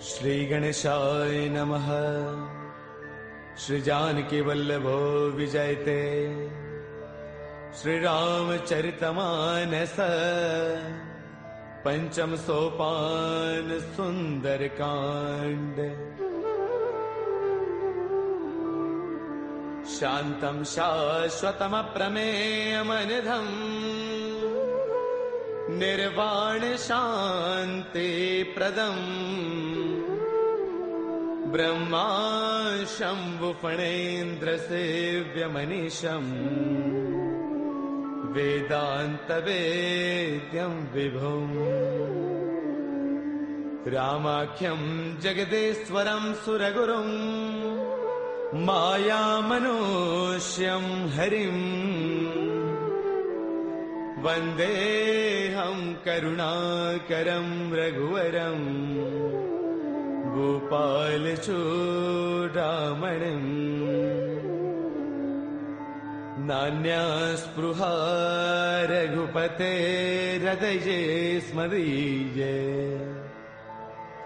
श्री गणेशाय नमः। श्री जानकी वल्लभो विजयते। श्री रामचरितमानस पंचम सोपान सुंदर कांड। शांतं शाश्वतमप्रमेयमनिधम् निर्वाण शांति प्रदम् ब्रह्मा शंभु फणेन्द्र सेव्यमनीशम् वेदांत वेद्यं विभुम् रामाख्यं जगदेश्वरं सुरगुरुं मायामनुष्यं हरिम् वन्देऽहं करुणाकरं रघुवरं गोपालचूडामणिम्। नान्यास्पृहा रघुपतेर्हृदये स्मदीये।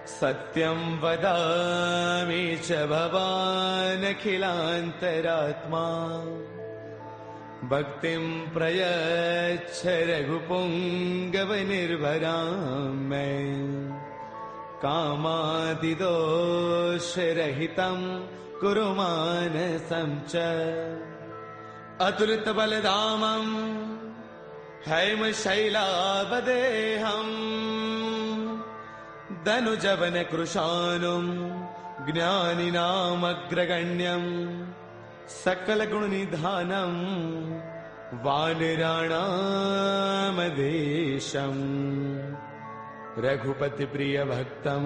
सत्यं वदामि च भवानखिलान्तरात्मा। भक्तिं प्रयच्छ रघुपुङ्गवनिर्भरां मे। कामादिदोषरहितं कुरु मानसं च। अतुलितबलधामं हैमशैलावदेहम् धनुजवनकृशानुं ज्ञानिनामग्रगण्यं सकलगुणनिधानं वानराणामधीशम्। रघुपतिप्रियभक्तं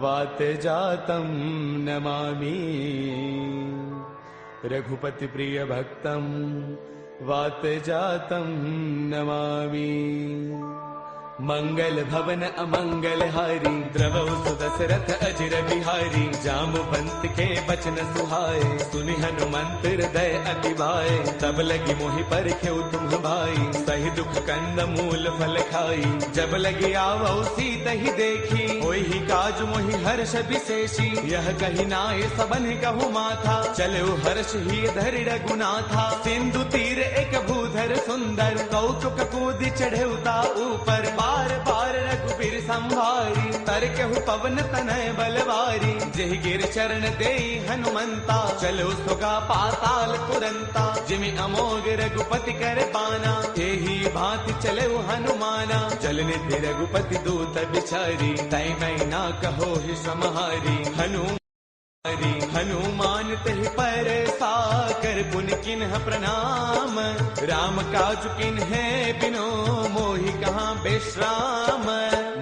वातजातं नमामि। रघुपतिप्रियभक्तं वातजातं नमामि। मंगल भवन अमंगल हारी द्रवौ सुदशरथ अजिर बिहारी। जामवंत के बचन सुहाए सुनि हनुमंत हृदय अति भाए। तब लगी मोहि परखेउ तुम भाई सही दुख कंद मूल फल खाई। जब लगी आवौ सीतहि देखी होहि काज मोहि हर्ष विशेषी। यह कही नाय सबन कहु माथा चलो हर्ष ही धरि रघुनाथा। सिंधु तीर एक भूधर सुंदर कौतुक कूदि चढ़ेउता ऊपर। बार बार रघुबीर संभारी तरकहु पवन तनय बलवारी। जेहि गिर चरण देई हनुमंता चलो सुगा पाताल तुरंता। जिमि अमोघ रघुपति कर बाना एही भांति चले हनुमाना। जलनिधि रघुपति दूत बिचारी तै मैं ना कहो ही समहारी। हनुमान तहि पर साकर पुन किन्ह प्रणाम। राम काज किन्हे बिनो मोहि कहाँ बेश्राम।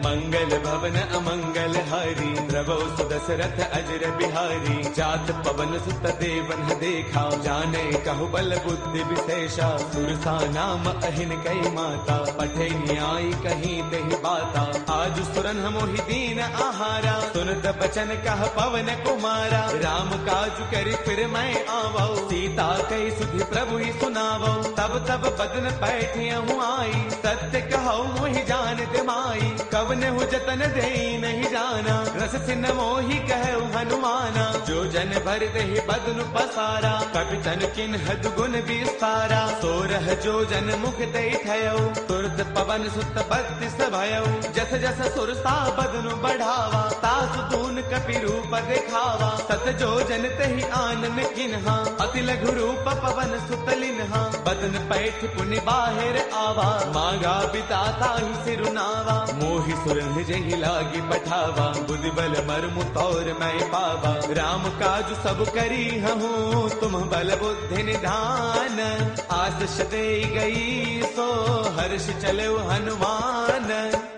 मंगल भवन अमंगल हारी द्रवौ सुदशरथ अजर बिहारी। जात पवन सुत देवन देखा जाने कहु बल बुद्धि विशेषा। सुरसा नाम अहिन कई माता पठे न्याय कहीं देहि बाता। आज सुरन मोहि दीन आहारा सुनत बचन कह पवन कुमारा। राम काज करि फिर मैं आवौ सीता कई सुधि प्रभु ही सुनावौ। तब तब बदन पैठियहु आई सत्य कहौ मोहि जानत माई। कवने हु जतन देई नहीं जाना रस सिन मोहि कहु हनुमाना। जो जन भर देहि बदन पसारा कपितन किन्ह दुगुन विस्तारा। सोरह जो जन मुख देई थयौ तुरत पवन सुत बत्तीस भयौ। जस जस सुरसा बदन बढ़ावा तासु तून कपि रूप दिखावा। सत जो जन तहि आनन किन्हा अति लघु रूप पवन सुत लिन्हा। बदन पैठ पुनि बाहिर आवा मागा बिताता ही सिरुनावा। मोहि सुरन जहि लागी पठावा बुद्धि बल मर्मु तौर मैं पावा। राम काज सब करी हूँ तुम बल बुद्धि निधान। आशीष दे गई सो हर्ष चलो हनुमान।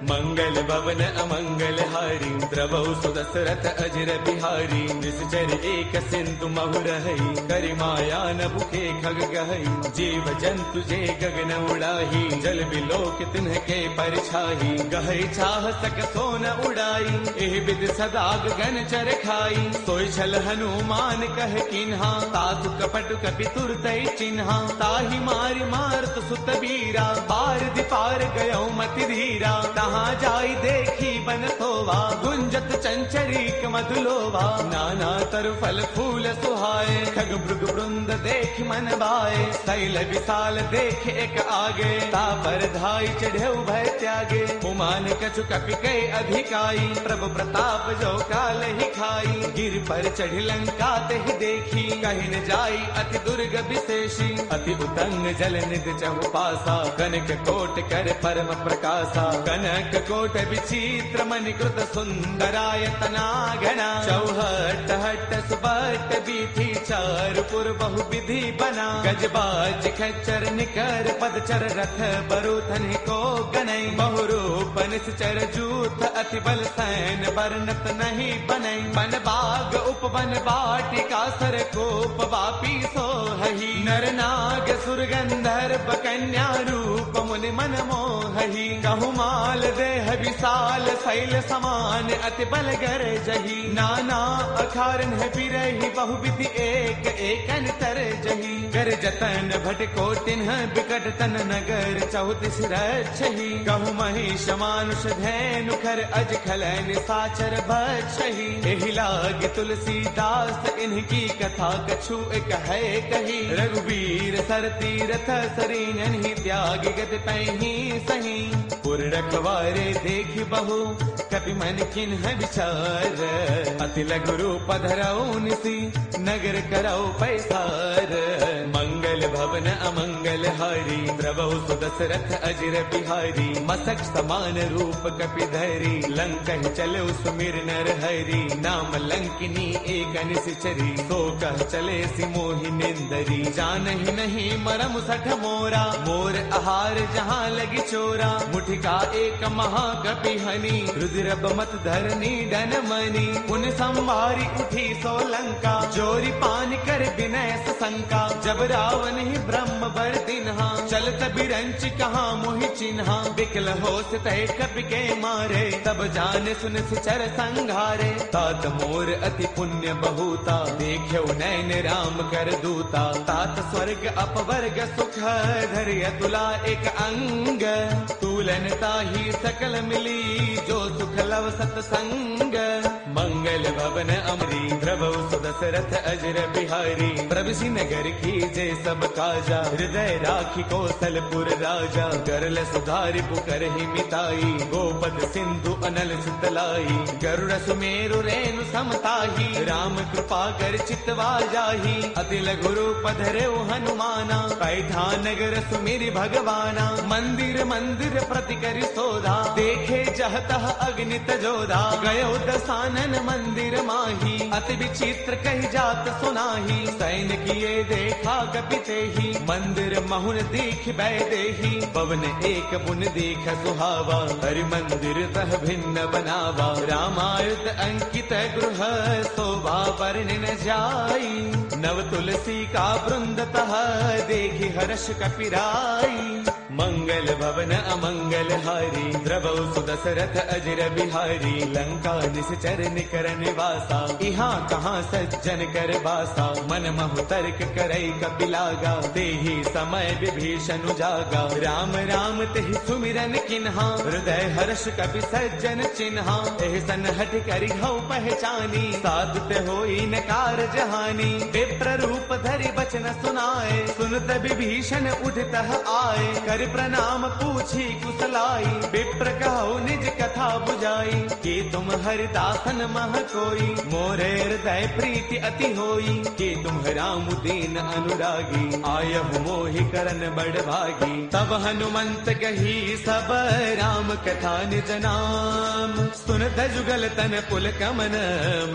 मंगल भवन अमंगल हारी द्रवौ सुदशरथ अजर बिहारी निश्चर एक सिंधु महु रही करि माया न भूखे खग गहई जीव जंतु जे गगन उड़ाही जल बिलोक तिन्ह के परछाही गहई चाह सक सोन उड़ाई एह विद सदा गगन चर खाई सोई छल हनुमान कह किन्हा तातु कपट कपि तुरतई चिन्हा ताहि मारि मारत सुत बीरा पार दिपार गयो मति धीरा तहाँ जाई देखी बन सोवा गुंजत चंचरीक मधुलोवा नाना तरु फल फूल सुहाए खग मृग वृंद देख मन भाए शैल विशाल देख एक आगे तापर धाई चढ़े भय त्यागे उमान कछु कपि कै अधिकाई प्रभु प्रताप जो काल ही खाई गिर पर चढ़ लंका ते देखी कहीं न जाई अति दुर्ग विशेषी अति उतंग जल निध चहु पासा कनक कोट कर परम प्रकाशा कनक कोट विचित्र मणिकृत सुंदरायतना घना चौहट हट सुबट बीथी चारुपुर बहु विधि बना गजबाज खच्चर निकर पदचर रथ बरुथन को गनई बहुरूप निश्चर जूथ अति बल सैन बरनत नहीं बनई बन बाग उपवन बाटिका सर कोप वापी सोहही नर नाग सुर गंधर्व कन्या रूप मुनि मन मोहही कहु माल देह विशाल शैल समान अति बल गर जही नाना अखारन है बिरही बहु विधि एक एकन तर जही कर जतन भटको तिन्ह बिकट तन नगर चौतीस रक्षही कहु महिष मानुष धैनु खर अज खलन साचर भक्षही एहि लाग तुलसीदास इनकी कथा कछु एक है कही रघुवीर सर तीरथ सरीन ही त्याग गत पैही सही पुर रखवारे देख बहु कपि मन किन्ह विचार अति लघु रूप धरऊ निसी नगर करऊ पैसार मंगल भवन अमंगल हारी द्रवहु सुदशरथ अजर बिहारी मसक समान रूप कपि धरी लंकन चले सुमिर नर हरि नाम लंकिनी एक निश्चरी सो कह चले सि मोहि निंदरी जानहि नहीं मरम सठ मोरा मोर आहार जहाँ लगी चोरा मुठिका एक महाकपि हनी रुद्र बमत धरनी डन मनी उन संवारी उठी सो लंका जोरी पान कर विनय शंका जब रावण ही ब्रह्म बर दिन्हा चलत बिरंच कहाँ मोहि चिन्हा बिकल हो तय कपि के मारे तब जान सुन सिचर संघारे तात मोर अति पुण्य बहुता देख्यो नैन राम कर दूता तात स्वर्ग अपवर्ग सुख धैर्य तुला एक अंग तूलन ताही सकल मिली जो सुख लव सतसंग मंगल भवन अमरी द्रवौ सुदशरथ अजर बिहारी प्रभुषि नगर की जय सब काजा हृदय राखी कौशलपुर राजा करल सुधारि पुकर ही मिताई गोपद सिंधु अनल सुतलाई गरुड़ सुमेरु रेणु समताही राम कृपा कर चितवा जाही अति लघु रूप धरेउ हनुमाना पैठा नगर सुमिरि भगवाना मंदिर मंदिर प्रति करि सोधा देखे जहतः अग्नित जोधा गयो दसानन मंदिर माही अति विचित्र कही जात सुनाही सैन किए देखा कपिते ही मंदिर महुन दीख बैदेही पवन एक पुन देख सुहावा हरि मंदिर तह भिन्न बनावा रामायुध अंकित गृह शोभा वर्णि न जाई नव तुलसी का वृंद तह देखी हर्ष कपिराई मंगल भवन अमंगल हारी द्रवौ सुदशरथ अजर बिहारी लंका निश्चर निकर निवासा यहाँ कहाँ सज्जन कर बासा मन महु तर्क करई कपिलागा तेहि समय विभीषण जागा राम राम तेहि सुमिरन किन्हा हृदय हर्ष कपि सज्जन चिन्हा एहि सन हठ करि हऊ पहचानी साधुत होई न कारज हानि विप्र रूप धरि बचन सुनाए सुनत विभीषण उठतः आए कर प्रणाम पूछी कुशलाई विप्र कहो निज कथा बुझाई कि तुम हरिदासन मह कोई मोरे हृदय प्रीति अति होई कि तुम राम दीन अनुरागी आयहु मोहि करन बड़ भागी तब हनुमंत कही सब राम कथा निज नाम सुनत जुगल तन पुल कमन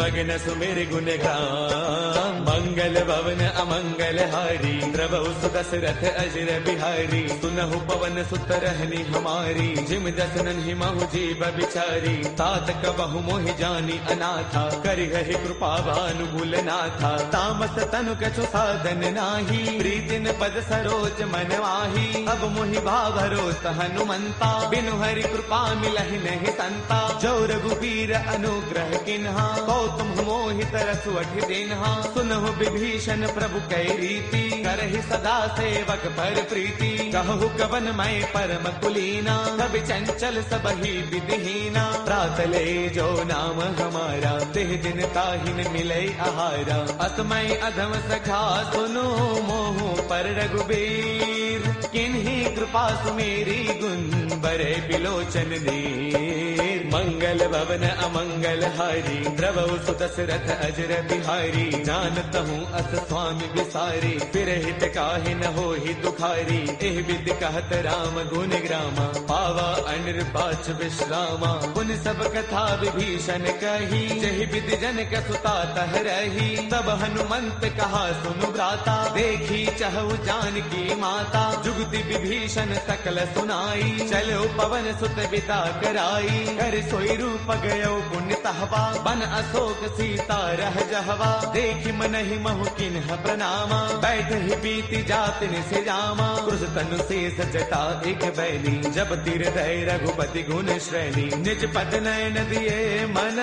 मगन सुमिर गुण गाम मंगल भवन अमंगल हारी द्रवौ सुदशरथ अजर बिहारी सुनहु पवन सुत रहनी हमारी, जिम दसनन ही महु जीव बिचारी। तात कबहु मोहि जानी अनाथा, करि गहि कृपा भानुगुल नाथा। तामस तनु कछु साधन नाही, प्रीतिन पद सरोज मन वाही। अब मोहि भावरोत हनुमंता, बिनु हरि कृपा मिलहि नहीं संता। जो रघुबीर अनुग्रह किन्हा, कौतुम मोहि तरसु अठि दिन्हा। सुनहु विभीषण प्रभु कै रीति, करहि सदा सेवक पर प्रीति। कहु कवन मैं परम कुलीना, कवि चंचल सबहि विधिहीना। प्रातले जो नाम हमारा, तिह दिन ताहिन मिलै आहारा। असमय अधम सखा सुनो, मोहु पर रघुबीर। किन्ही कृपा सुमेरी, गुण बरे बिलोचन दीर। मंगल भवन अमंगल हारी, द्रवहु सुदशरथ अजर बिहारी। जानत हूँ अस स्वामी विसारी, फिर हित काहि न होहि दुखारी। एह विधि कहत राम गुण ग्रामा, पावा अनिर्बाच विश्रामा। पुन सब कथा विभीषण कही, जहि विधि जनक सुता तह रही। तब हनुमंत कहा सुनु भ्राता, देखी चहु जानकी माता। जुगति विभीषण सकल सुनाई, चलो पवन सुत बिता कराई। कर सोई रूप गयो पुण्य तहवा, बन अशोक सीता रह जहवा। देखि मनहि महु किन्ह प्रणामा, बैठ ही बीती जात निसे जामा। क्रुश तनु शेष जटा एक बैली, जब तिर दय रघुपति गुण श्रेणी। निज पद नयन दिए मन,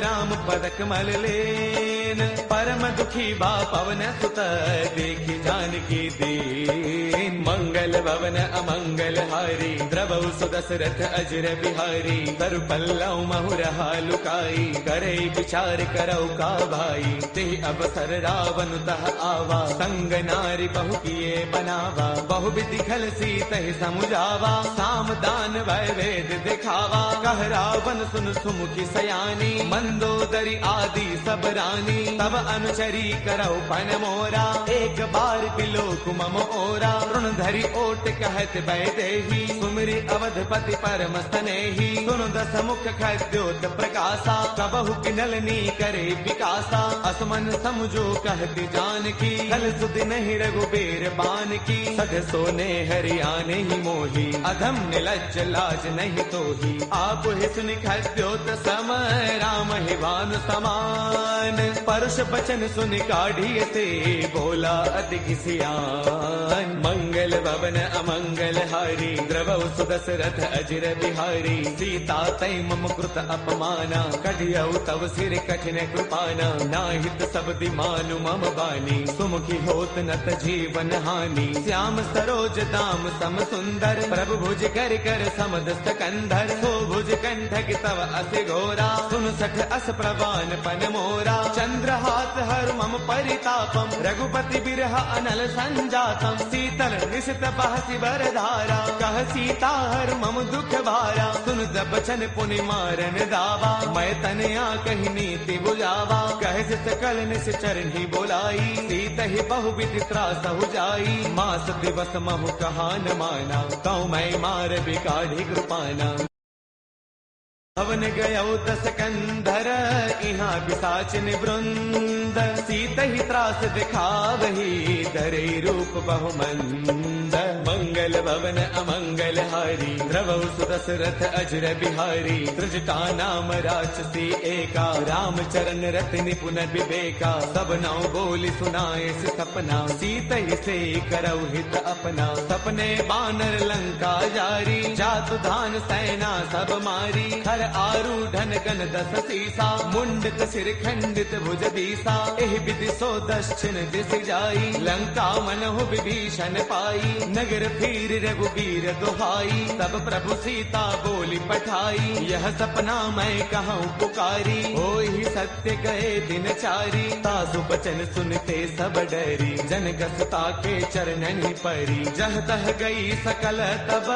राम पद कमल लेन। परम दुखी बा पवन सुत, देखि जानकी दीन। मंगल भवन अमंगल हारी, द्रवहु सुदशरथ अजर बिहारी। तरु पल्लव महु रहा लुकाई, करे विचार करौ का भाई। ते अवसर रावण तह आवा, संग नारी बहु किए बनावा। बहु विधि खल सीतहि समुझावा, साम दान वै वेद दिखावा। कह रावण सुन सुमुखी सयानी, मंदोदरी आदि सब रानी। तब अनुचरी करौ पन मोरा, एक बार बिलोक मम ओरा। तृण धरि ओट कहत वैदेही, सुमिरि अवधपति परम स्नेही। सुनु दस मुख खद्योत प्रकाशा, कबहु किनलनी करे विकासा। असमन समझो कहती जानकी, कल सुधि नहीं रघुबीर बान की। सध सोने हरियाणे ही मोही, अधम निलज्ज लाज नहीं तोही। आप ही सुनि खद्योत सम, राम ही भानु समान। परुष बचन सुनि काढ़ी से, बोला अति सियान। मंगल भवन अमंगल हारी, द्रवहु सुदशरथ अजर बिहारी। सीता तै मम कृत अपमाना, कढ़ियौ तव सिर कठिन कृपाना। नाहित सब दिमानु मम बानी, सुमुखी होत नत जीवन हानि। श्याम सरोज दाम सम सुंदर, प्रभु भुज कर कर समद सकंधर। सो भुज कंठक तव अस घोरा, सुन सठ अस प्रवान पन मोरा। चंद्रहास हर मम परितापम, रघुपति बिरह अनल संजातम। शीतल निशित बहसि बर धारा, कह सीता हर मम दुख भारा। सुन बचन पुनि मारन दावा, मैं तनया कही नीति बुझावा। कह सकल निस चरणी बोलाई, सीत ही बहु विधि त्रासहु जाई। मास दिवस महु कहा न माना, कौ मैं मार बिकाढ़ी कृपाना। भवन गयो दस कंधर, इहाँ पिशाचिन वृंद। सीत ही त्रास दिखावही, धरे रूप बहुमंद। मंगल भवन अमंगल हारी, द्रवहु सुदशरथ अजर बिहारी। त्रिजटा नाम राक्षसी एका, राम चरण रति निपुण विवेका। सब नाउ बोली सुनाए सपना, सीत ही से करौ हित अपना। सपने बानर लंका जारी, जातु धान सेना सब मारी। हर आरूढ़न गण दस सीसा, मुंडक सिर खंडित भुज दीसा। एह विधि सो दक्षिण दिस जाई, लंका मनहु विभीषण पाई। नगर फिर रघुबीर दुहाई, तब प्रभु सीता बोली पठाई। यह सपना मैं कहूँ पुकारी, होई सत्य गए दिन चारी। तासु बचन सुनते सब डरी, जनक सुता के चरणन ही परी। जह तह गई सकल तब,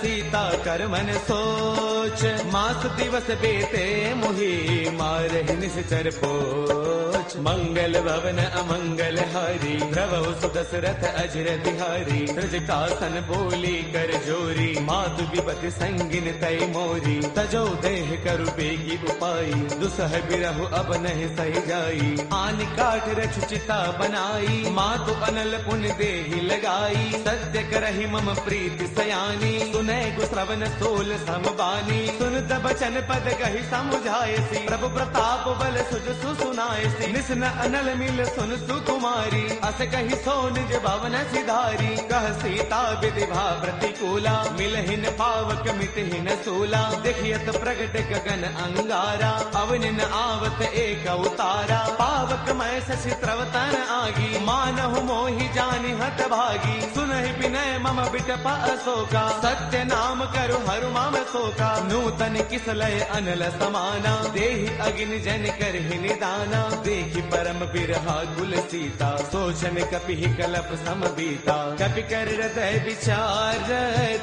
सीता कर मन सोच। मास दिवस दिवस बेते मोहि मारहि निश्चर पोच। मंगल भवन अमंगल हारी द्रवहु सुदशरथ अजर बिहारी। त्रिजटासन बोली कर जोरी मातु विपति संगिन तय मोरी। तजो देह करु बेगी उपाई दुसह बिरहु अब नहीं सही जाई। आन काठ रच चिता बनाई मातु अनल पुण्य देहि लगाई। सत्य करहि मम प्रीति सयानी सुनै गुश्रवण सोल समबानी। सुनत बचन पद कहि समुझायसी प्रभु प्रताप बल सुज सुनायसी। निस्न अनल मिल सुन सुकुमारी अस कहि सो निज भवन सिधारी। कह सीता विधि भा प्रतिकूला मिलहिन पावक मिटहिन सूला। देखियत प्रगट गगन अंगारा अवनिन आवत एक अवतारा। पावक मैं शशि त्रवतन आगी मानहु मोहि जानि हत भागी। सुनहि विनय मम बिटप अशोका सत्य नाम करु हरु मम शोका। नूतन किसलय अनल समाना देहि अग्नि जन करहि निदाना। देखि परम बिरहा कुल सीता सोचन कपि कलप समबीता। कपि कर हृदय विचार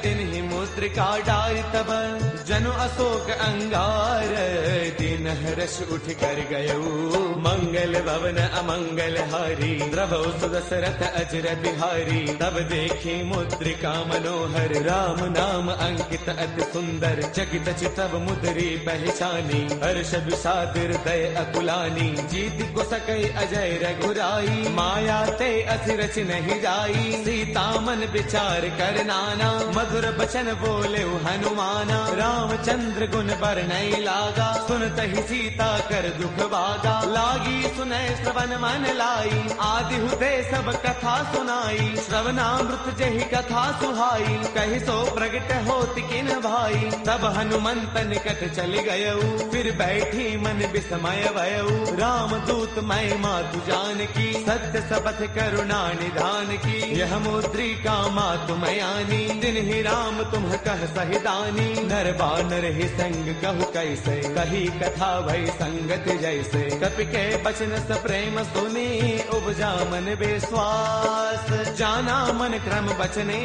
तिन्हि मुद्रिका डारि तब। जनु अशोक अंगार दिन हर्ष उठ कर गयऊ। मंगल भवन अमंगल हारी द्रवहु सुदशरथ अजर बिहारी। तब देखी मुद्रिका मनोहर राम नाम अंकित अति सुंदर। चकित चितव मुद्री पहचानी हर्ष विषाद हृदय अकुलानी। जीत को सकई अजय रघुराई माया ते अति रच नहीं जाई। सीता मन विचार कर नाना मधुर बचन बोले हनुमाना। रामचंद्र गुण बरनई लागा सुनत ही सीता कर दुख भागा। लागी सुनय श्रवण मन लाई आदि हुते सब कथा सुनाई। श्रवणामृत जहि कथा सुहाई कहि सो प्रगट होत किन भाई। तब हनुमंत निकट चल गयऊ फिर बैठी मन विस्मय भयऊ। राम दूत मैं मातु जान की सत्य शपथ करुणा निधान की। यह मुद्रिका मातु मयानी दिन ही राम तुम कह सहिदानी। नर बानर ही संग कहु कैसे कही कथा भई संगत जैसे। कपि के बचन स प्रेम सुनी उपजा मन विश्वास। जाना मन क्रम बचने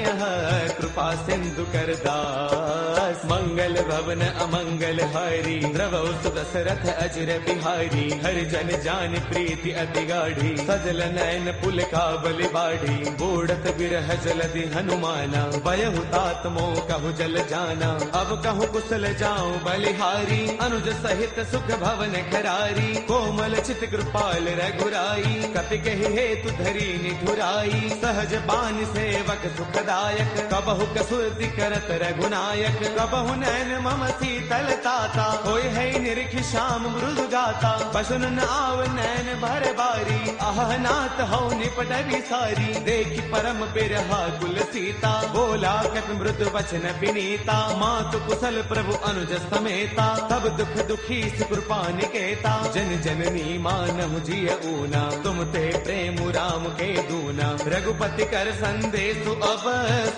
कृपा सिंधु कर दास। मंगल भवन अमंगल हारी द्रवहु सुदशरथ अजर बिहारी। हरि जन जान प्रीति अति गाढ़ी सजल नयन पुल का बलि बाढ़ी। बूढ़त बिरह जलधि हनुमाना बयहु तात मोह कहु जल जाना। अब कहु कुशल जाऊं बलिहारी अनुज सहित सुख भवन खरारी। कोमल चित कृपाल रघुराई कपि कहि हेतु धरी निठुराई। सहज बान सेवक सुखदायक कबहु कसुरति करत रघुनायक। कबहु नैन मम शीतल ताता होय है निरखि श्याम मृदु गाता। पशुन आव नैन भर बारी आह नाथ हौ निपट सारी। देखि परम बिरहा कुल सीता बोला कपि मृदु वचन विनीता। मातु कुशल प्रभु अनुज समेता तब दुख दुखी कृपा निकेता। जन जननी मानहु जिय ऊना तुम ते प्रेम राम के दूना। रघुपति कर संदेश अब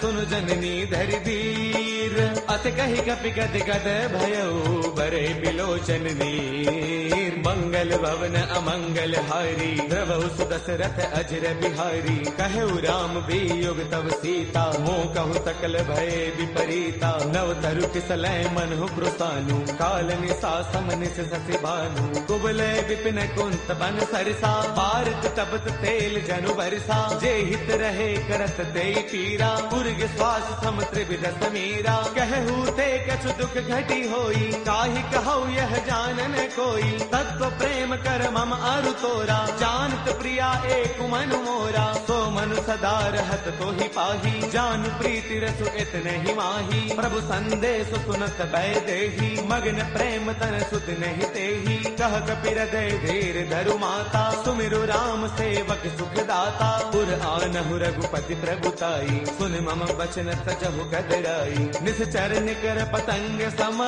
सुन जननी धरि धीर। अत कहि कपि गद गद भयऊ बरे बिलोचन नीर। मंगल भवन अमंगल हारी द्रवहु सुदशरथ अजर बिहारी। कहु राम वियोग तब सीता मोह कहु सकल भय विपरीता। नव तरु किसलय मनहु कृतानु काल निशा समनिस शशि भानु। कुबलय विपिन कुंत बन सरसा भारत तपत तेल जनु बरसा। जे हित रहे करत ते पीरा उर्ग श्वास सम त्रिविध समीरा। कहु ते कछु दुख घटी होई काहि कहु यह जानन कोई। तत्व प्रेम कर मम अरु तोरा जानत प्रिया एक मनु मोरा। सो मनु सदा रहत तो ही पाही जानु प्रीति रसु इतने ही माही। प्रभु संदेश सुनत भय देही मग्न प्रेम तन सुध नहीं तेही। कह कपि हृदय धीर धरु माता सुमिरु राम सेवक सुख दाता। पुर आनहु रघुपति प्रभुताई सुन मम वचन तजहु कदराई। निश्चर निकर पतंग सम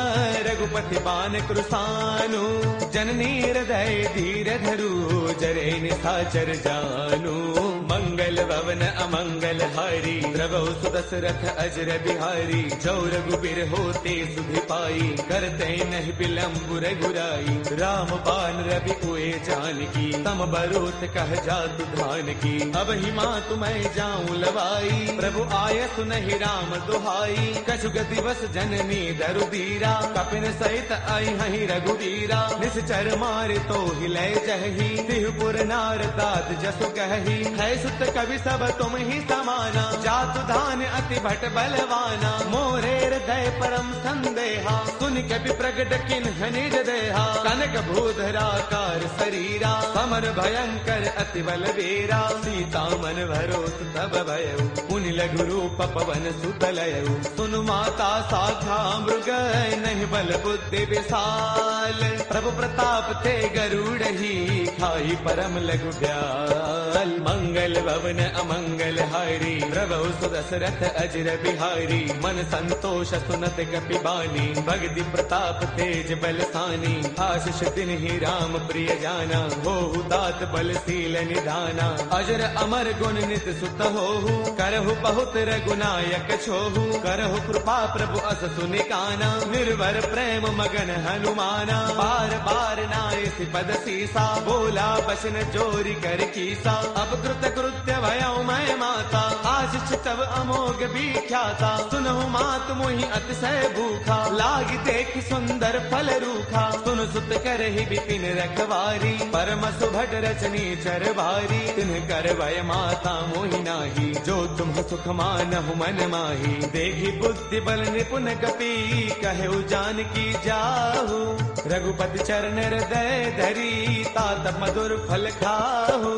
रघुपति बान कृसानु। जननी हृदय धीर धरु जरे निशाचर जानु। मंगल भवन अमंगल हारी, द्रवौ सुदशरथ अजर बिहारी। जो रघुबीर होते सुधि पाई, करते नहीं विलंब रघुराई। राम बाण रवि उए जानकी, तम बरोत कह जातु धान की। अब ही मातु मैं जाऊं लवाई, प्रभु आय सुनहि राम दुहाई। कछु गति बस जननी दरु दीरा, कपिन सहित आई हहि रघुवीरा। निश्चर मारे तो हिले जही, तिहुपुर नार दात जसु कही। है सुत कवि सब तुम ही समाना, जातु धान अति भट बलवाना। मोरे हृदय परम संदेहा, सुन कपि प्रगट किन्ह निज देहा। कनक भूधराकार शरीरा, समर भयंकर अति बलवीरा। सीता मन भरोस तब भयउ, पुनि लघु रूप पवन सुत लयउ। सुनु माता शाखा मृग, नहीं बल बुद्धि विशाल। प्रभु प्रताप ते गरुड़ही, खाई परम लघु ब्याल। मंगल भवन अमंगल हारी, प्रभु सुदशरथ अजर बिहारी। मन संतोष सुनत कपि बानी, भगति प्रताप तेज बलसानी। आशीष तिन्हि राम प्रिय जाना, होहु दात बलशील निधाना। अजर अमर गुण नित सुत होहु, करहु बहुत रघुनायक छोहु। करहु कृपा प्रभु अस सुनिकाना, निर्भर प्रेम मगन हनुमाना। बार बार नाय पद सीसा, बोला बसन जोरी कर कीसा। अब कृत कृत्य भयउ मैं माता, आशीष तब अमोघ विख्याता। सुनहु मात मोहि अतिशय भूखा, लागी देख सुंदर फल रूखा। सुन सुत करहि विपिन रखवारी, परम सुभट रचनी चर भारी। तिन्ह कर भय माता मोहि नाही, जो तुम सुख मानहु मन माही। देखी बुद्धि बल निपुण कपि, कहु जानकी जाहु। रघुपति चरण हृदय धरी, तात मधुर फल खाहु।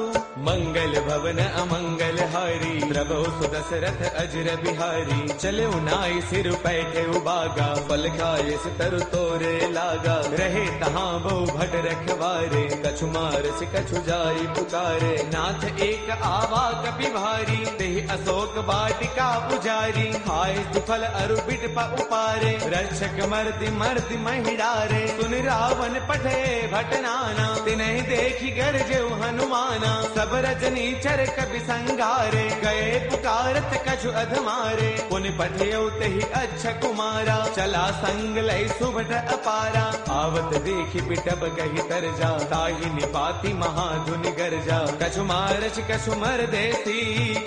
मंगल भवन अमंगल हारी, द्रवौ सुदशरथ अजर बिहारी। चले नाई सिर पैठे उबागा, फल खाए तरु तोरे लागा। रहे तहाँ बहु भट रखवारे, कछु मारस कछु जाई पुकारे। नाथ एक आवा कपि भारी, तेहि अशोक वाटिका पुजारी। खाए सुफल अरु बिट उपारे, रक्षक मर्दि मर्दि महिडारे। सुन रावण पठे भट नाना, तिन्हि देखी गरजेउ हनुमाना। सब रजनी चर कपि संगारे, गए पुकारत कछु अधमारे। पुनि पठेउ तेहि अच्छा कुमारा, चला संग लय सुभट अपारा। आवत देखि बिटप कहि तरजा, ताहि निपाति महाधुनि गरजा। कछु मारच कछु मर देसी,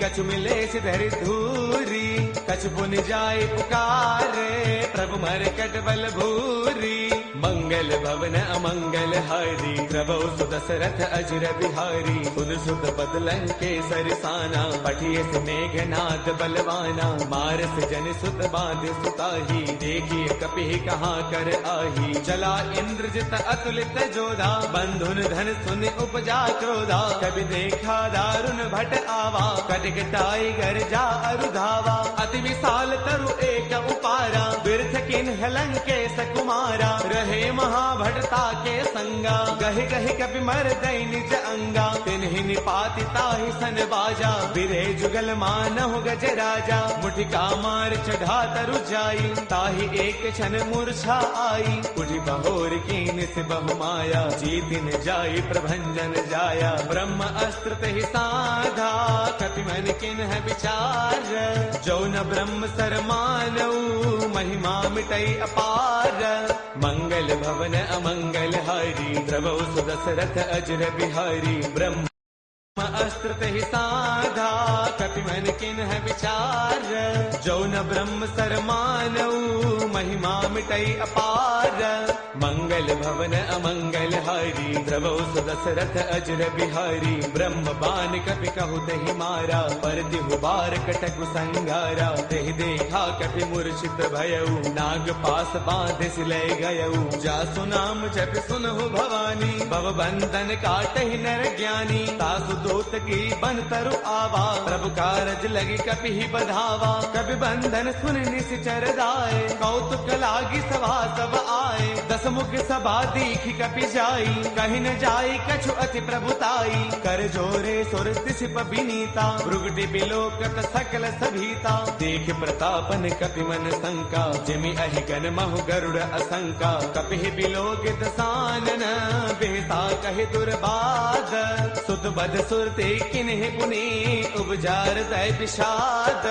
कछु मिलेस धरि धूरी। कछु पुनि जाय पुकारे, प्रभु मरकट बल भूरी। मंगल भवन अमंगल हारी, द्रवौ सुदशरथ अजर बिहारी। सुन सुत पद लंकेसर साना, पठिए से मेघनाद बलवाना। मारस जन सुत बांध सुताही, देखिए कपि कहाँ कर आही। चला इंद्रजित अतुलित जोधा, बंधुन धन सुन उपजा क्रोधा। कभी देखा दारुण भट आवा, कटकटाई गरजा अरुधावा। अति विशाल तरु एक उपारा, बिरथ किन्ह लंकेश कुमारा। रहे महाभटता के संगा, गहि गहि कपि मर दई निज अंगा। तिन्हि निपाति ताहि सन बाजा, बिरे जुगल मानहु गज राजा। मुठिका मार चढ़ा तरु जाई, ताहि एक क्षण मूर्छा आई। उठि बहोर कीन से बहु माया, जीतिन जाई प्रभंजन जाया। ब्रह्म अस्त्र तेहि साधा, कपि मन किन्ह विचार। जो न ब्रह्म सर मानऊ, महिमा मिटई अपार। मंगल भवन अमंगल हारी, द्रवौ सुदशरथ अजर बिहारी। ब्रह्म अस्त्र तेहि साधा, कपि मन किन्ह विचार। जो न ब्रह्म सर मानऊ, महिमा मिटई अपार। मंगल भवन अमंगल हारी, द्रवौ सुदशरथ अजर बिहारी। ब्रह्म बान कपि कहु तेहि मारा, पर तिहु बार कटकु संगारा। तेहि देखा कपि मूर्छित भयउ, नाग पास बांधे सिलय गयउ। जासु नाम जपि सुनहु भवानी, भव बंधन काटहि नर ज्ञानी। तासु दूत की बन तरु आवा, प्रभु कारज लगी कपि ही बधावा। कपि बंधन सुन निश्चर दाए, कौतुक लागी सभा सब आए। दस मुख सभा दीखी कपि जाई, कहीं न जाई कछु अति प्रभुताई। कर जोरे सुर तिसिप बिनीता, भृगुटि बिलोकत सकल सभीता। देख प्रतापन कपि मन शंका, जिमि अहि गन महु गरुड़ असंका। कपि बिलोकित सानन, बिह सा कहे दुर्बाद, सुत बद सुरते किन्हे पुनि उपजार तय विषाद।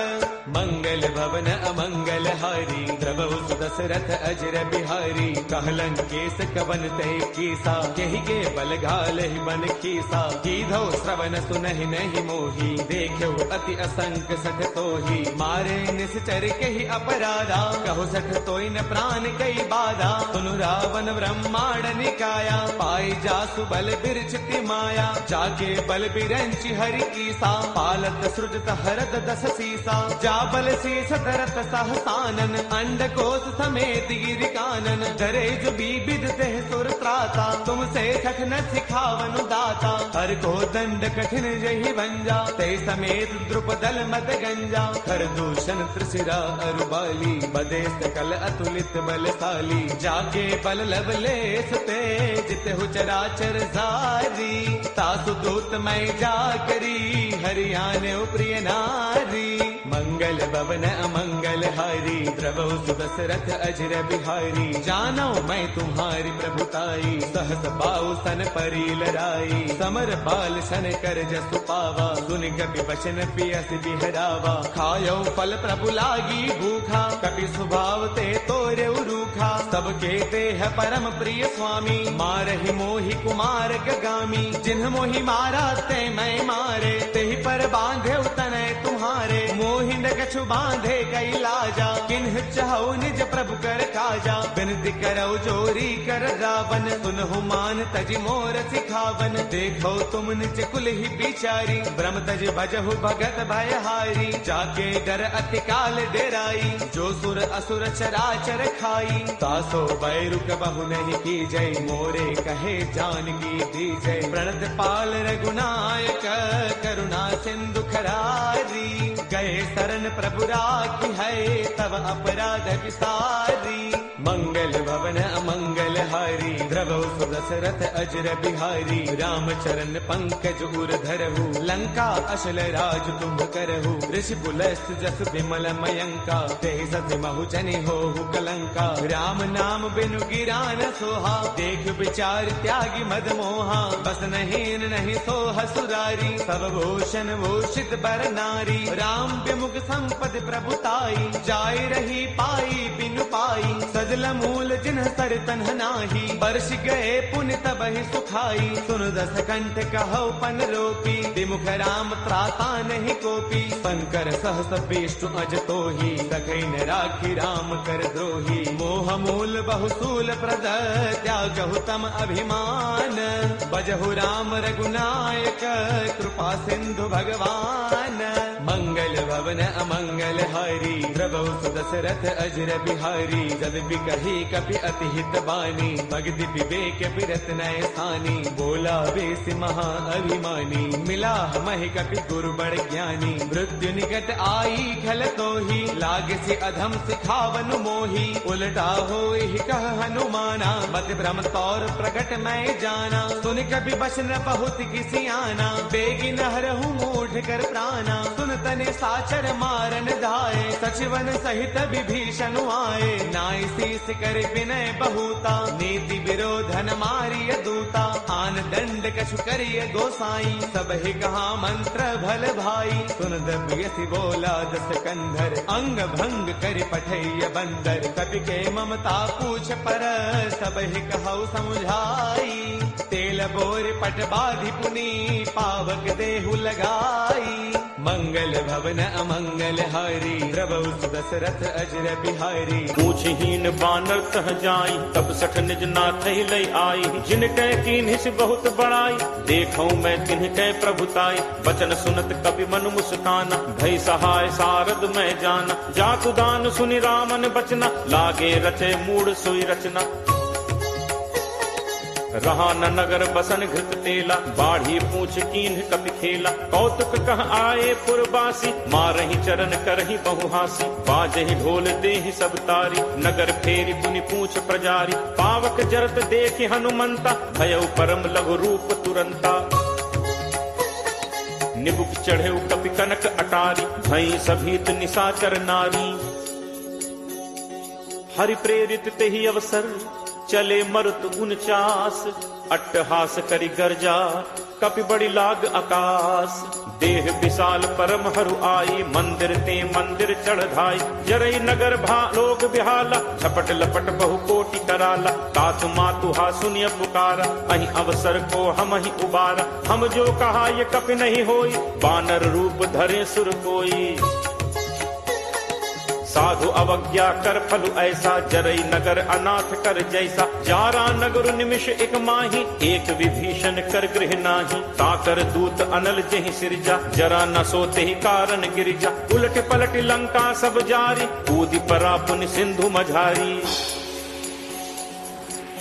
मंगल भवन अमंगल हारी, द्रवहु सुदशरथ अजर बिहारी। कहलन केस कवन तय कीसा, केहि के बल घाल ही बन कीसा। कीधौ श्रवण सुनहि नहीं मोही, देखो अति असंक सठ तोही। मारे निश्चर केहि अपराधा, कहो सठ तोय न प्राण कई बाधा। सुनु रावण ब्रह्मांड निकाया, पाई जासु बल बिरचिति माया। जाके बल बिरंचि हरि कीसा, पालत सृजत हरत दस सीसा। जा बल शीस धरत सहसानन, अंड कोश समेत गिर कानन। डरे जो विविध देह सुर त्राता, तुमसे सठ न सिखावनु दाता। हर को दंड कठिन जहि भंजा, ते समेत द्रुपदल मद गंजा। खर दूषण त्रिशिरा अरुबाली, बदे सकल अतुलित बलशाली। जाके बल लवलेश ते, जित हु चराचर सारी। तासु दूत मैं जा करी, हरियाणे प्रिय नारी। मंगल भवन अमंगल हारी, द्रवहु सुदशरथ अजर बिहारी। जानो मैं तुम्हारी प्रभुताई, सहस पाऊ सन परी लड़ाई। समर बाल सन कर जसु पावा, सुन कपि वचन पियस बिहरावा। खायो फल प्रभु लागी भूखा, कपि स्वभाव ते तोरे रूखा। सबके देह परम प्रिय स्वामी, मारहि मोहि कुमार गगामी। जिन्ह मोहि मारा ते मैं मारे, तेहि पर बांधे तनय तुम्हारे। मोहि न कछु बांधे कई लाजा, किन्ह चाहु निज प्रभु कर काजा। बिनती करौ जोरी कर रावण, सुनहु मान तज मोर सिखावन। देखो तुम निज कुल ही बिचारी, ब्रह्म तज भजहु भगत भयहारी। जाके डर अति काल डेराई, जो सुर असुर चराचर खाई। तासो बैरु कबहु नहीं की जय, मोरे कहे जानकी दी जय। प्रणत पाल रघुनायक, करुणा सिंधु खरारी। गए शरण प्रभु राखी है, तब अपराध विसारी। मंगल भवन अमंगल हारी, द्रवहु सुदशरथ अजर बिहारी। राम चरण पंकज उर धरहु, लंका अशल राज तुम करहु। ऋषि पुलस्त जस विमल मयंका, तेहि सति महु जनि होहु कलंका। राम नाम बिनु गिरा न सोहा, देख विचार त्यागी मद मोहा। बस नहीं नहीं सोह सुरारी, सब भूषण भूषित बर नारी। राम विमुख संपद प्रभुताई, जाय रही पाई बिनु पाई। सजल मूल जिन्ह सर तन्ह नाही, बरस गए पुण्य तबहि सुखाई। सुन दस कंठ कहौ पन रोपी, विमुख राम त्राता नहीं कोपी। शंकर सहस विष्णु अज तोही, सखै न राखी राम कर द्रोही। मोह मूल बहुसूल प्रद, त्यागहु तम अभिमान। बजहु राम रघुनायक, कृपा सिंधु भगवान। मंगल भवन अमंगल हारी, द्रवहु सुदशरथ अजर बिहारी। जद बिकहि कपि अति हित बानी, भगति विवेक बिरत नय सानी। बोला बेस महा अभिमानी, मिला महि कपि गुरु बड़ ज्ञानी। मृत्यु निकट आई खल तोही, लागे से अधम सिखावनु मोही। उलटा होई कह हनुमाना, मत भ्रम तौर प्रगट मैं जाना। सुन कपि बचन बहुत किसी आना, बेगी नहरहु मूढ़ कर प्राणा। सुन तने साचर मारन धाये, सचिवन सहित विभीषण आए। नाई शीस कर विनय बहुता, नीति विरोधन मारिय दूता। आन दंड कछु करिय गोसाई, सब ही कहा मंत्र भल भाई। सुन दबियसि बोला दस कंधर, अंग भंग कर पठैय बंदर। कपि के ममता पूछ पर, सब ही कहु समुझाई। तेल बोर पट बाधि पुनी, पावक देहु लगाई। मंगल भवन अमंगल हारी, द्रवहु सुदशरथ अजर बिहारी। पूछहीन बानर तह जाई, तब सठ निज नाथ लय आई। जिन कै कीन्हिस बहुत बड़ाई, देखौ मैं तिन्ह कै प्रभुताई। बचन सुनत कपि मनु मुस्काना, भय सहाय सारद मैं जाना। जातु दान सुनि रामन बचना, लागे रचे मूढ़ सोई रचना। रहा न नगर बसन घृत तेला, बाढ़ी पूछ कीन्ह कपि खेला। कौतुक कह आए पुरबासी, मारहि चरण करहि बहुहासी। बाजहि ढोल देहि सब तारी, नगर फेरी पुनि पूछ प्रजारी। पावक जरत देखि हनुमंता, भयउ परम लघु रूप तुरंता। निबुक चढ़े कपि कनक अटारी, भई सभीत निशाचर नारी। हरि प्रेरित तेहि अवसर, चले मरुत 49 अट्टहास करी गर्जा कपि बड़ी लाग आकाश। देह विशाल परम हरु आई, मंदिर ते मंदिर चढ़ाई। जरई नगर लोग बिहाला, झपट लपट बहु कोटि कराला। तात मातु हा सुनिय पुकारा, अहि अवसर को हम ही उबारा। हम जो कहा ये कपि नहीं होई, बानर रूप धरे सुर कोई। साधु अवज्ञा कर फलु ऐसा, जरई नगर अनाथ कर जैसा। जारा नगर निमिष एक माही, एक विभीषण कर गृह नाही। ताकर दूत अनल जहि सिरजा, जरा न सोते ही कारण गिरिजा। उलट पलट लंका सब जारी, कूदि परा पुन सिंधु मझारी।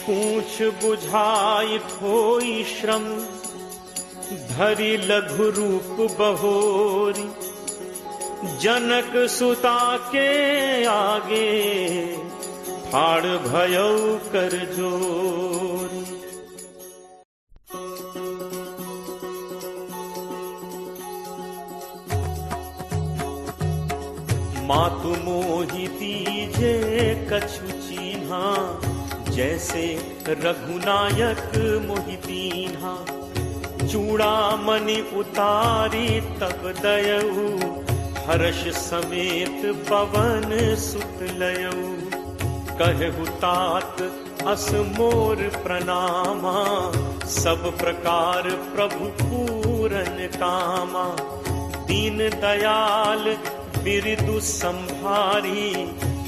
पूछ बुझाई होई श्रम, धरि लघु रूप बहोरी। जनक सुता के आगे, फाड़ भयौ कर जोरी। मातु मोहि दीजे कछु चीन्हा, जैसे रघुनायक मोहि दीन्हा। चूड़ामणि उतारी तब दयऊ, हर्ष समेत पवन सुत लयऊ। कहु तात अस मोर प्रणामा, सब प्रकार प्रभु पूरन कामा। दीन दयाल बिरदु संभारी,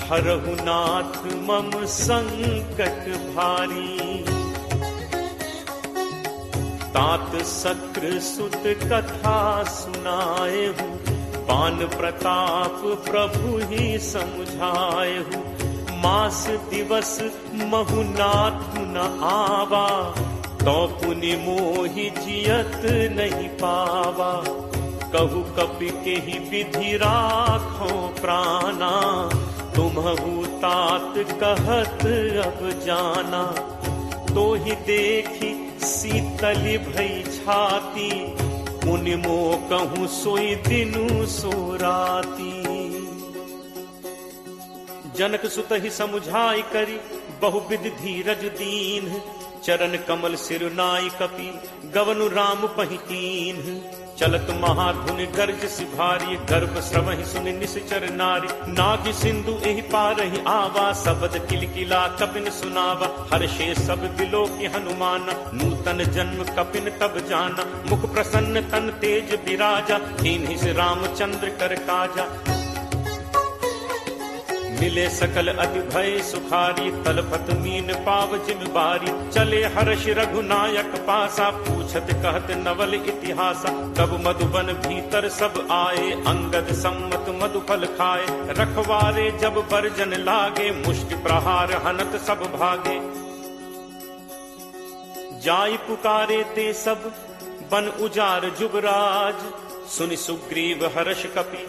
हरहु नाथ मम संकट भारी। तात सक्र सुत कथा सुनाएहु, पान प्रताप प्रभु ही समझाएहु। मास दिवस महु नाथु न आवा, तो पुनि मोहि जियत नहीं पावा। कहु कपि के ही विधि राखो प्राणा, तुम्हु तात कहत अब जाना। तो ही देखी शीतल भई छाती, मुनि मो कहूँ सोई दिनु सो राती। जनक सुत ही समुझाई करी, बहुविध धीरज दीन। चरण कमल सिरुनाई कपि, गवनु राम पहितीन। चलत महाधुनि गर्ज सिभारी, गर्भ श्रवहि सुनि निश्चर नारी। नाग सिंधु एहि पारहि आवा, सबद किलकिला कपिन सुनावा। हर्षे सब दिलो की हनुमाना, नूतन जन्म कपिन तब जाना। मुख प्रसन्न तन तेज विराजा, दीन्हि से रामचंद्र कर काजा। मिले सकल अति भय सुखारी, तलपत मीन पाव जिम बारी। चले हर्ष रघुनायक पासा, पूछत कहत नवल इतिहासा। तब मधुबन भीतर सब आए, अंगद सम्मत मधुफल खाए। रखवारे जब बरजन लागे, मुष्टि प्रहार हनत सब भागे। जाई पुकारे ते सब, बन उजार जुबराज। सुनि सुग्रीव हर्ष कपि,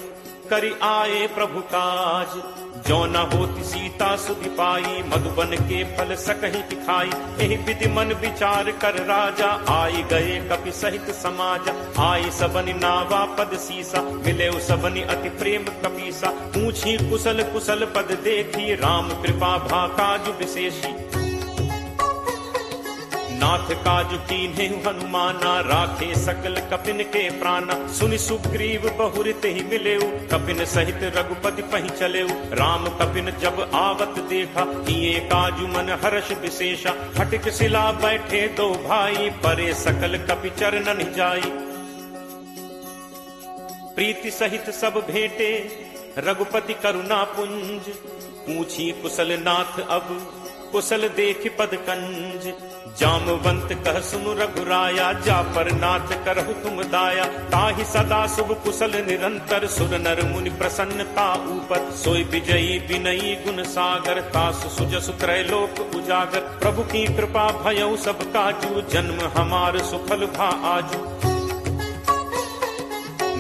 करि आए प्रभु काज। जो न होती सीता सुधि पाई, मधुबन के फल सकहि खाई। एहि विधि मन विचार कर राजा, आई गए कपि सहित समाजा। आई सबनि नावा पद सीसा, मिले सबनि अति प्रेम कपीसा। पूछी कुशल कुशल पद देखी, राम कृपा भा काज विशेषी। नाथ काज कीन्हे हनुमाना, राखे सकल कपिन के प्राणा। सुनि सुग्रीव बहुरित ही मिलेऊ, कपिन सहित रघुपति पहि चलेऊ। राम कपिन जब आवत देखा, किए काजु मन हर्ष विशेषा। हटिक शिला बैठे दो भाई, परे सकल कपि चरणन जाई। प्रीति सहित सब भेंटे, रघुपति करुणा पुंज। पूछी कुशल नाथ अब, कुशल देख पद कंज। जामवंत कह सुनु रघुराया, जा पर नाथ करहु तुम दाया। ताहि सदा शुभ कुशल निरंतर, सुर नर मुनि प्रसन्नता ऊपर। सोई विजयी विनयी गुण सागर, तासु सुजसु त्रैलोक उजागर। प्रभु की कृपा भयउ सब काजू, जन्म हमार सुफल भा आजू।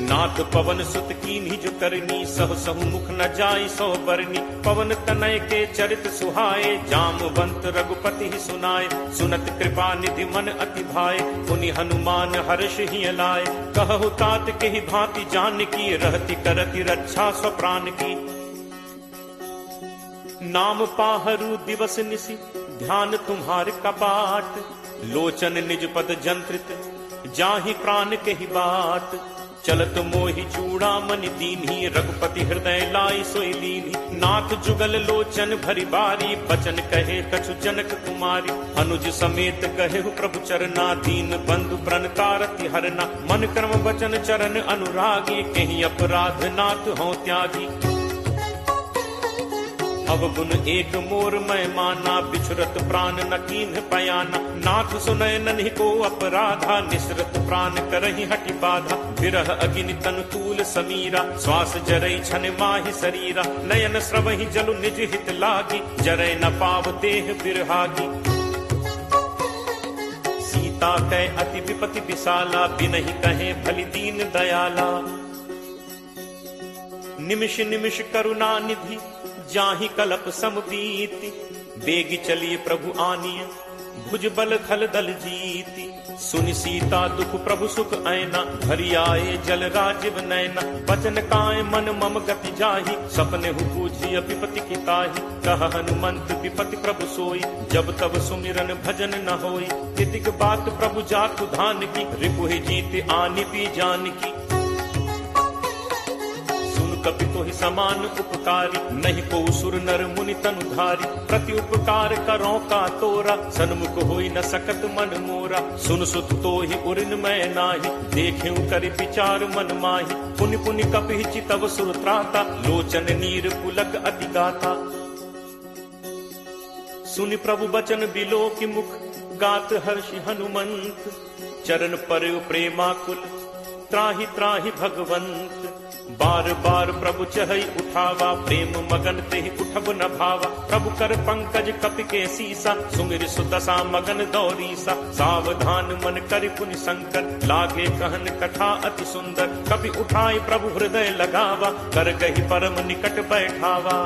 नाथ पवन सुत कीन्ही जो करनी, सहु सहु मुख न जाई सो बरनी। पवन तनय के चरित सुहाए, जामवंत रघुपति ही सुनाए। सुनत कृपा निधि मन अति भाए, पुनि हनुमान हर्ष ही लाए। कहु तात के ही भांति जान की, रहती करती रक्षा स्वप्राण की। नाम पाहरू दिवस निसी, ध्यान तुम्हार कपाट। लोचन निज पद जंत्रित जाहि प्राण कही बात, चलत मोहि चूड़ामणि दीन्ही रघुपति हृदय लाई सोई लीन्ही। नाथ जुगल लोचन भरी बारी बचन कहे कछु जनक कुमारी, अनुज समेत कहे प्रभु चरना दीन बंधु प्रण तारति हरना। मन कर्म वचन चरण अनुरागी कहीं अपराध नाथ हों त्यागी। अवगुण एक मोर मैं माना बिछुरत प्राण न कीन्ह पयाना। नाथ सुनय नन्हि को अपराधा निसरत प्राण करहि हटि बाधा। विरह अग्नि तनु तूल समीरा श्वास जरई छन माहि शरीरा। नयन स्रवहि जलु निज हित लागी जरय न पाव देह बिरहागी। सीता कै अति विपति विशाला बिनहि कहे भली दीन दयाला। निमिष निमिष करुणा निधि जाहि कलप समबीति। बेगी चलिए प्रभु आनिय भुज बल खल दल जीति। सुनि सीता दुख प्रभु सुख ऐना भरी आए जल राजीव नैना। बचन काय मन मम गति जाहि सपने हु पूछी विपति की ताहि। कह हनुमंत विपति प्रभु सोई जब तब सुमिरन भजन न होई। तितिक बात प्रभु जातु धान की रिपुहि जीत आनि पी जान की। कपि तोहि समान उपकारी नहीं को सुर नर मुनि तनुधारी। प्रति उपकार करो का तोरा सन्मुख होई न सकत मन मोरा। सुन सुत तोहि उरिन मैं नाही देखें करि विचार मन माही। पुनि पुनि कपि चितव सुर त्राता लोचन नीर पुलक अति गाथा। सुनि प्रभु बचन बिलो की मुख गात हर्षि हनुमंत। चरण पर प्रेमाकुल त्राहि त्राहि भगवंत। बार बार प्रभु चहई उठावा प्रेम मगन तेहि उठब न भावा। प्रभु कर पंकज कपि के सीसा सुमिर सुदशा मगन दौरीसा। सावधान मन करि पुनि शंकर लागे कहन कथा अति सुंदर। कपि उठाई प्रभु हृदय लगावा कर गही परम निकट बैठावा।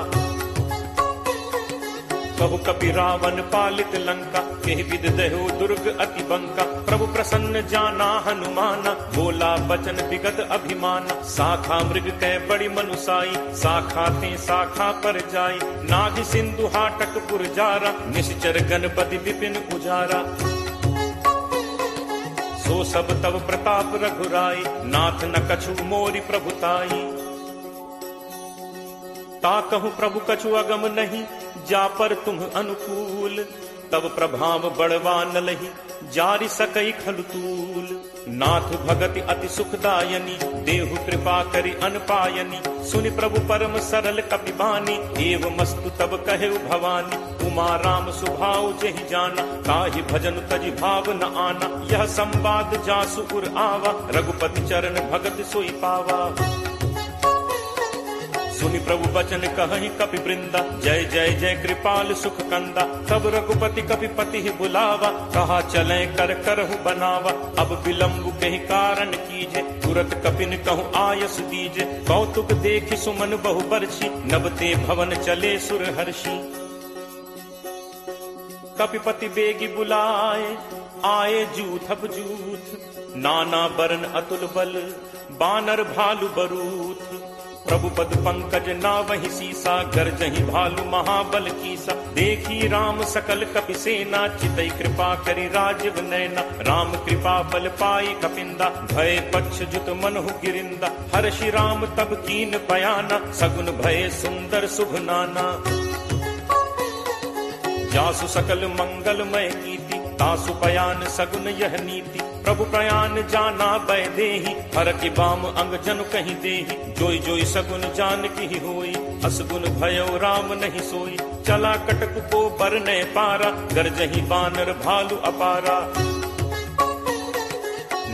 कहु कपि रावण पालित लंका केहि विद दहु दुर्ग अति बंका। प्रभु प्रसन्न जाना हनुमाना बोला बचन विगत अभिमाना। शाखा मृग कै बड़ी मनुसाई शाखा थे शाखा पर जाई। नाग सिंधु हाटक पुरजारा निश्चर गणपति विपिन उजारा। सो सब तब प्रताप रघुराई नाथ न कछु मोरि प्रभुताई। ता कहूँ प्रभु कछु अगम नहीं जा पर तुम अनुकूल। तब प्रभाव बड़वा न लही जारि सकई खलतूल। नाथ भगति अति सुखदायनी देहु कृपा करि अनपायनी। सुनि प्रभु परम सरल कपि बानी एव मस्तु तब कहे भवानी। उमा राम सुभाव जहि जाना ताहि भजन तजि भाव न आना। यह संवाद जासु उर आवा रघुपति चरण भगत सोई पावा। सुनि प्रभु बचन कहि कपि वृंदा जय जय जय कृपाल सुख कंदा। तब रघुपति कपि पति बुलावा कहा चले कर करहु बनावा। अब विलंब कहि कारण कीजे तुरत कपिन कहूँ आयस दीजे। कौतुक देखि सुमन बहु बरछी नबते भवन चले सुर हर्षि। कपिपति बेगी बुलाए आए जूथब जूथ। नाना बरन अतुल बल बानर भालु बरूथ। प्रभु पद पंकज नावहि सीसा गरजहि भालु महाबल कीसा। देखी राम सकल कपि सेना चितई कृपा करि राजीव नैना। राम कृपा बल पाई कपिंदा भय पक्ष जुत मनहु गिरिंदा। हर्षि राम तब कीन बयाना सगुन भय सुंदर शुभ नाना। जासु सकल मंगलमय कीर्ति तासु पयान सगुन यह नीति। प्रभु प्रयान जाना बै देहि हर की बाम अंग जनु कहीं देहि। जोई जोई सगुन जान की होई असगुन भयो राम नहीं सोई। चला कटक को बरने पारा गरजहि बानर भालु अपारा।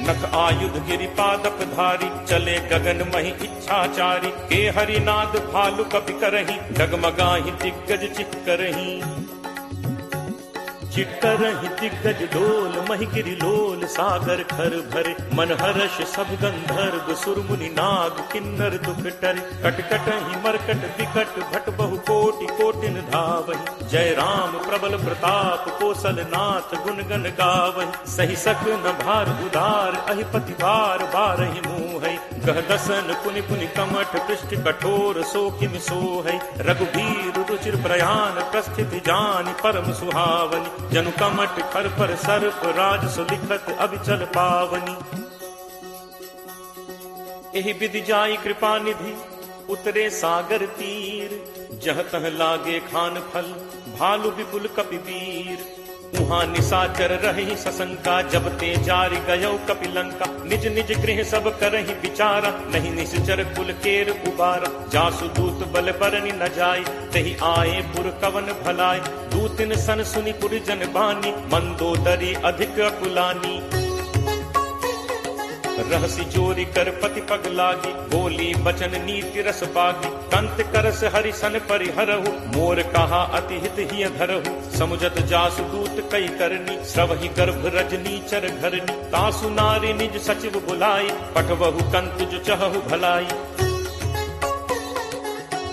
नख आयुध गिरिपादप धारी चले गगन मही इच्छाचारी। के हरिनाद भालु कपि करहि डगमगाहि दिग्गज चिक्करहि। चिट्करहि दिग्गज डोल महि गिरि लोल सागर खर भरे। मन हर्ष सब गंधर्व सुरमुनि नाग किन्नर दुख टरे। कटकटहि मरकट विकट भट बहु कोटि कोटिन धावहि। जय राम प्रबल प्रताप कौशल नाथ गुण गण गावहि। सही सक न भार उदार अहिपति बार बारहि मुँहै। कह दसन पुनि पुनि कमठ पृष्ठ कठोर सो किम सो है। रघुबीर रुचिर प्रयाण प्रस्थित जानि परम सुहावनी। जनु कमठ खर पर सर्प राज सुलिखत अभिचल पावनी। एहि विधि जाई कृपा निधि उतरे सागर तीर। जह तह लागे खान फल भालु विपुल कपिवीर। उहाँ निशाचर रही सशंका जब ते जारि गयो कपिलंका। निज निज गृह सब करहि विचारा नहीं निश्चर कुल केर उबारा। जासु दूत बल बरनि न जाय तहि आए पुर कवन भलाय। दूतिन सन सुनि पुर जन बानी मंदोदरी अधिक अकुलानी। रहसी चोरी कर पति पग लागी बोली बचन नीति रस पागी। कंत करस हरिसन परिहरहु मोर कहा अति हित ही धरहु। समुझत जासु दूत कई करनी श्रवहि गर्भ रजनी चर घरनी। तासु नारी निज सचिव बुलाई पठवहु कंत जो चहु भलाई।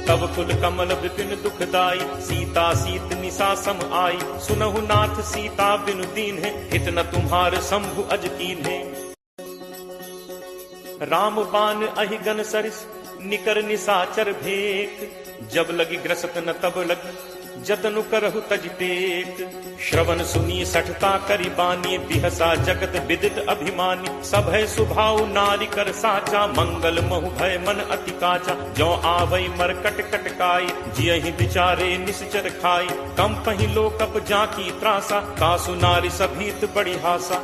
तब कुल कमल विपिन दुखदाई सीता सीत निशा सम आई। सुनहु नाथ सीता बिनु दीन है हित न तुम्हार शंभु अज कीन है। राम बान अहि गन सरिस निकर निशाचर भेक। जब लगी ग्रसत न तब लगी जतनु करहु तज टेक। श्रवण सुनी सठता करी बानी बिहसा जगत विदित अभिमानी। सब है सुभाव नारी कर साचा मंगल महु भय मन अति काचा। जो आवई मर कट कटकाई जियहि विचारे निश्चर खाई। कम पहि लोकप जाकी त्रासा कासु नारी सभीत बड़ी हासा।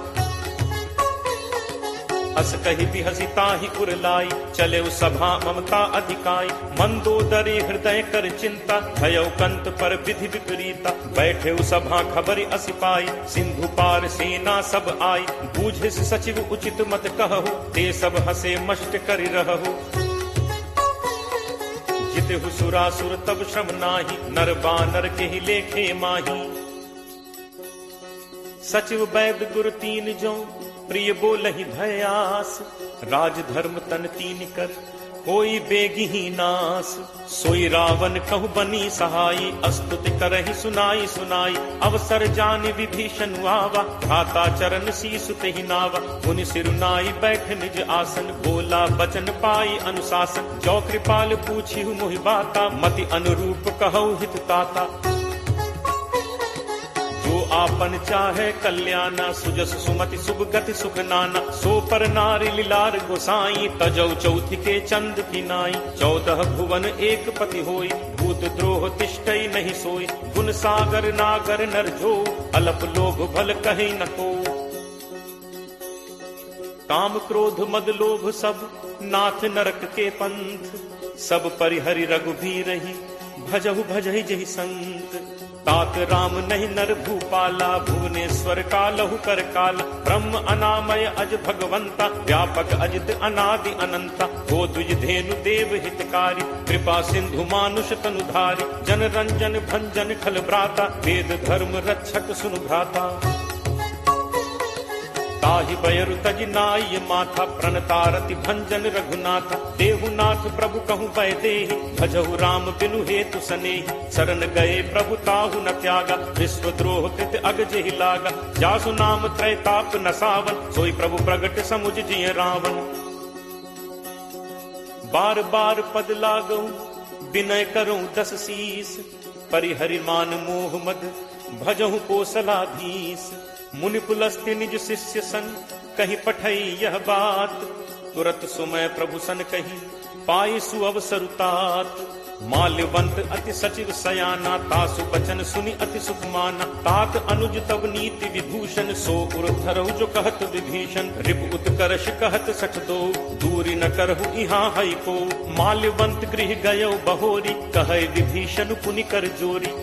अस कही बिहसी ताहि उरलाई चले सभा ममता अधिकाई। मंदोदरी हृदय कर चिंता भयो कंत पर विधि विपरीता। बैठे सभा खबर असिपाई सिंधु पार सेना सब आई। बूझे सचिव उचित मत कहु ते सब हसे मष्ट करि रहु। जितहु सुरासुर तब श्रम नाही नर बानर के ही लेखे माही। सचिव वैद गुरु तीन जो प्रिय बोलहि भयास। राज धर्म तन तीन कर कोई बेगी ही नास। सोई रावण कहु बनी सहाई अस्तुति करहि सुनाई सुनाई। अवसर जानि विभीषण आवा भ्राता चरण शीसु तेहि नावा। मुनि सिरुनाई बैठ निज आसन बोला बचन पाई अनुशासन। जो कृपाल पूछिहु मोहि बाता मति अनुरूप कहु हित ताता। जो आपन चाहे कल्याणा सुजस सुमति शुभ गति सुख नाना। सो पर नारी लीलार गोसाई तजौ चौथि के चंद की नाई। 14 भुवन एक पति होई भूत द्रोह तिष्ठई नहीं सोई। गुण सागर नागर नर जो अलप लोभ भल कहीं न को। काम क्रोध मद लोभ सब नाथ नरक के पंथ। सब परिहरि रघुबीर ही भजहु भजहि जहि संत। तात राम नहीं नर भूपाला भुवनेश्वर कालहु कर काला। ब्रह्म अनामय अज भगवंता व्यापक अजित अनादि अनंता। गो द्विज धेनु देव हितकारी कृपा सिंधु मानुष तनुधारी। जन रंजन भंजन खल भ्राता वेद धर्म रक्षक सुनु भ्राता। ताहि बयरु तज नाय माथा प्रणतारति भंजन रघुनाथा। देहुनाथ प्रभु कहु बै देहि भजहु राम बिनु हेतु सनेहि। शरण गए प्रभु ताहु न त्यागा विश्व द्रोह कृत अग जेहि लागा। जासु नाम त्रैताप न सावन सोई प्रभु प्रगट समुझ जिय रावण। बार बार पद लागऊ विनय करऊं 10 शीस। परिहरि मान मोह मद भजहु कोसलाधीश। मुनि पुलस्त्य निज शिष्य सन कहीं पठई यह बात। तुरत सुमय प्रभु सन कही पाई सुअवसरु तात। माल्यवंत अति सचिव सयाना तासु बचन सुनि अति सुख माना। तात अनुज तब नीति विभूषण सो उर धरहु जो कहत विभीषण। रिपु उत्कर्ष कहत सठ दो दूरी न करहु इहाँ हई को। माल्यवंत गृह गयो बहोरी कहे विभीषण पुनि कर जोरी।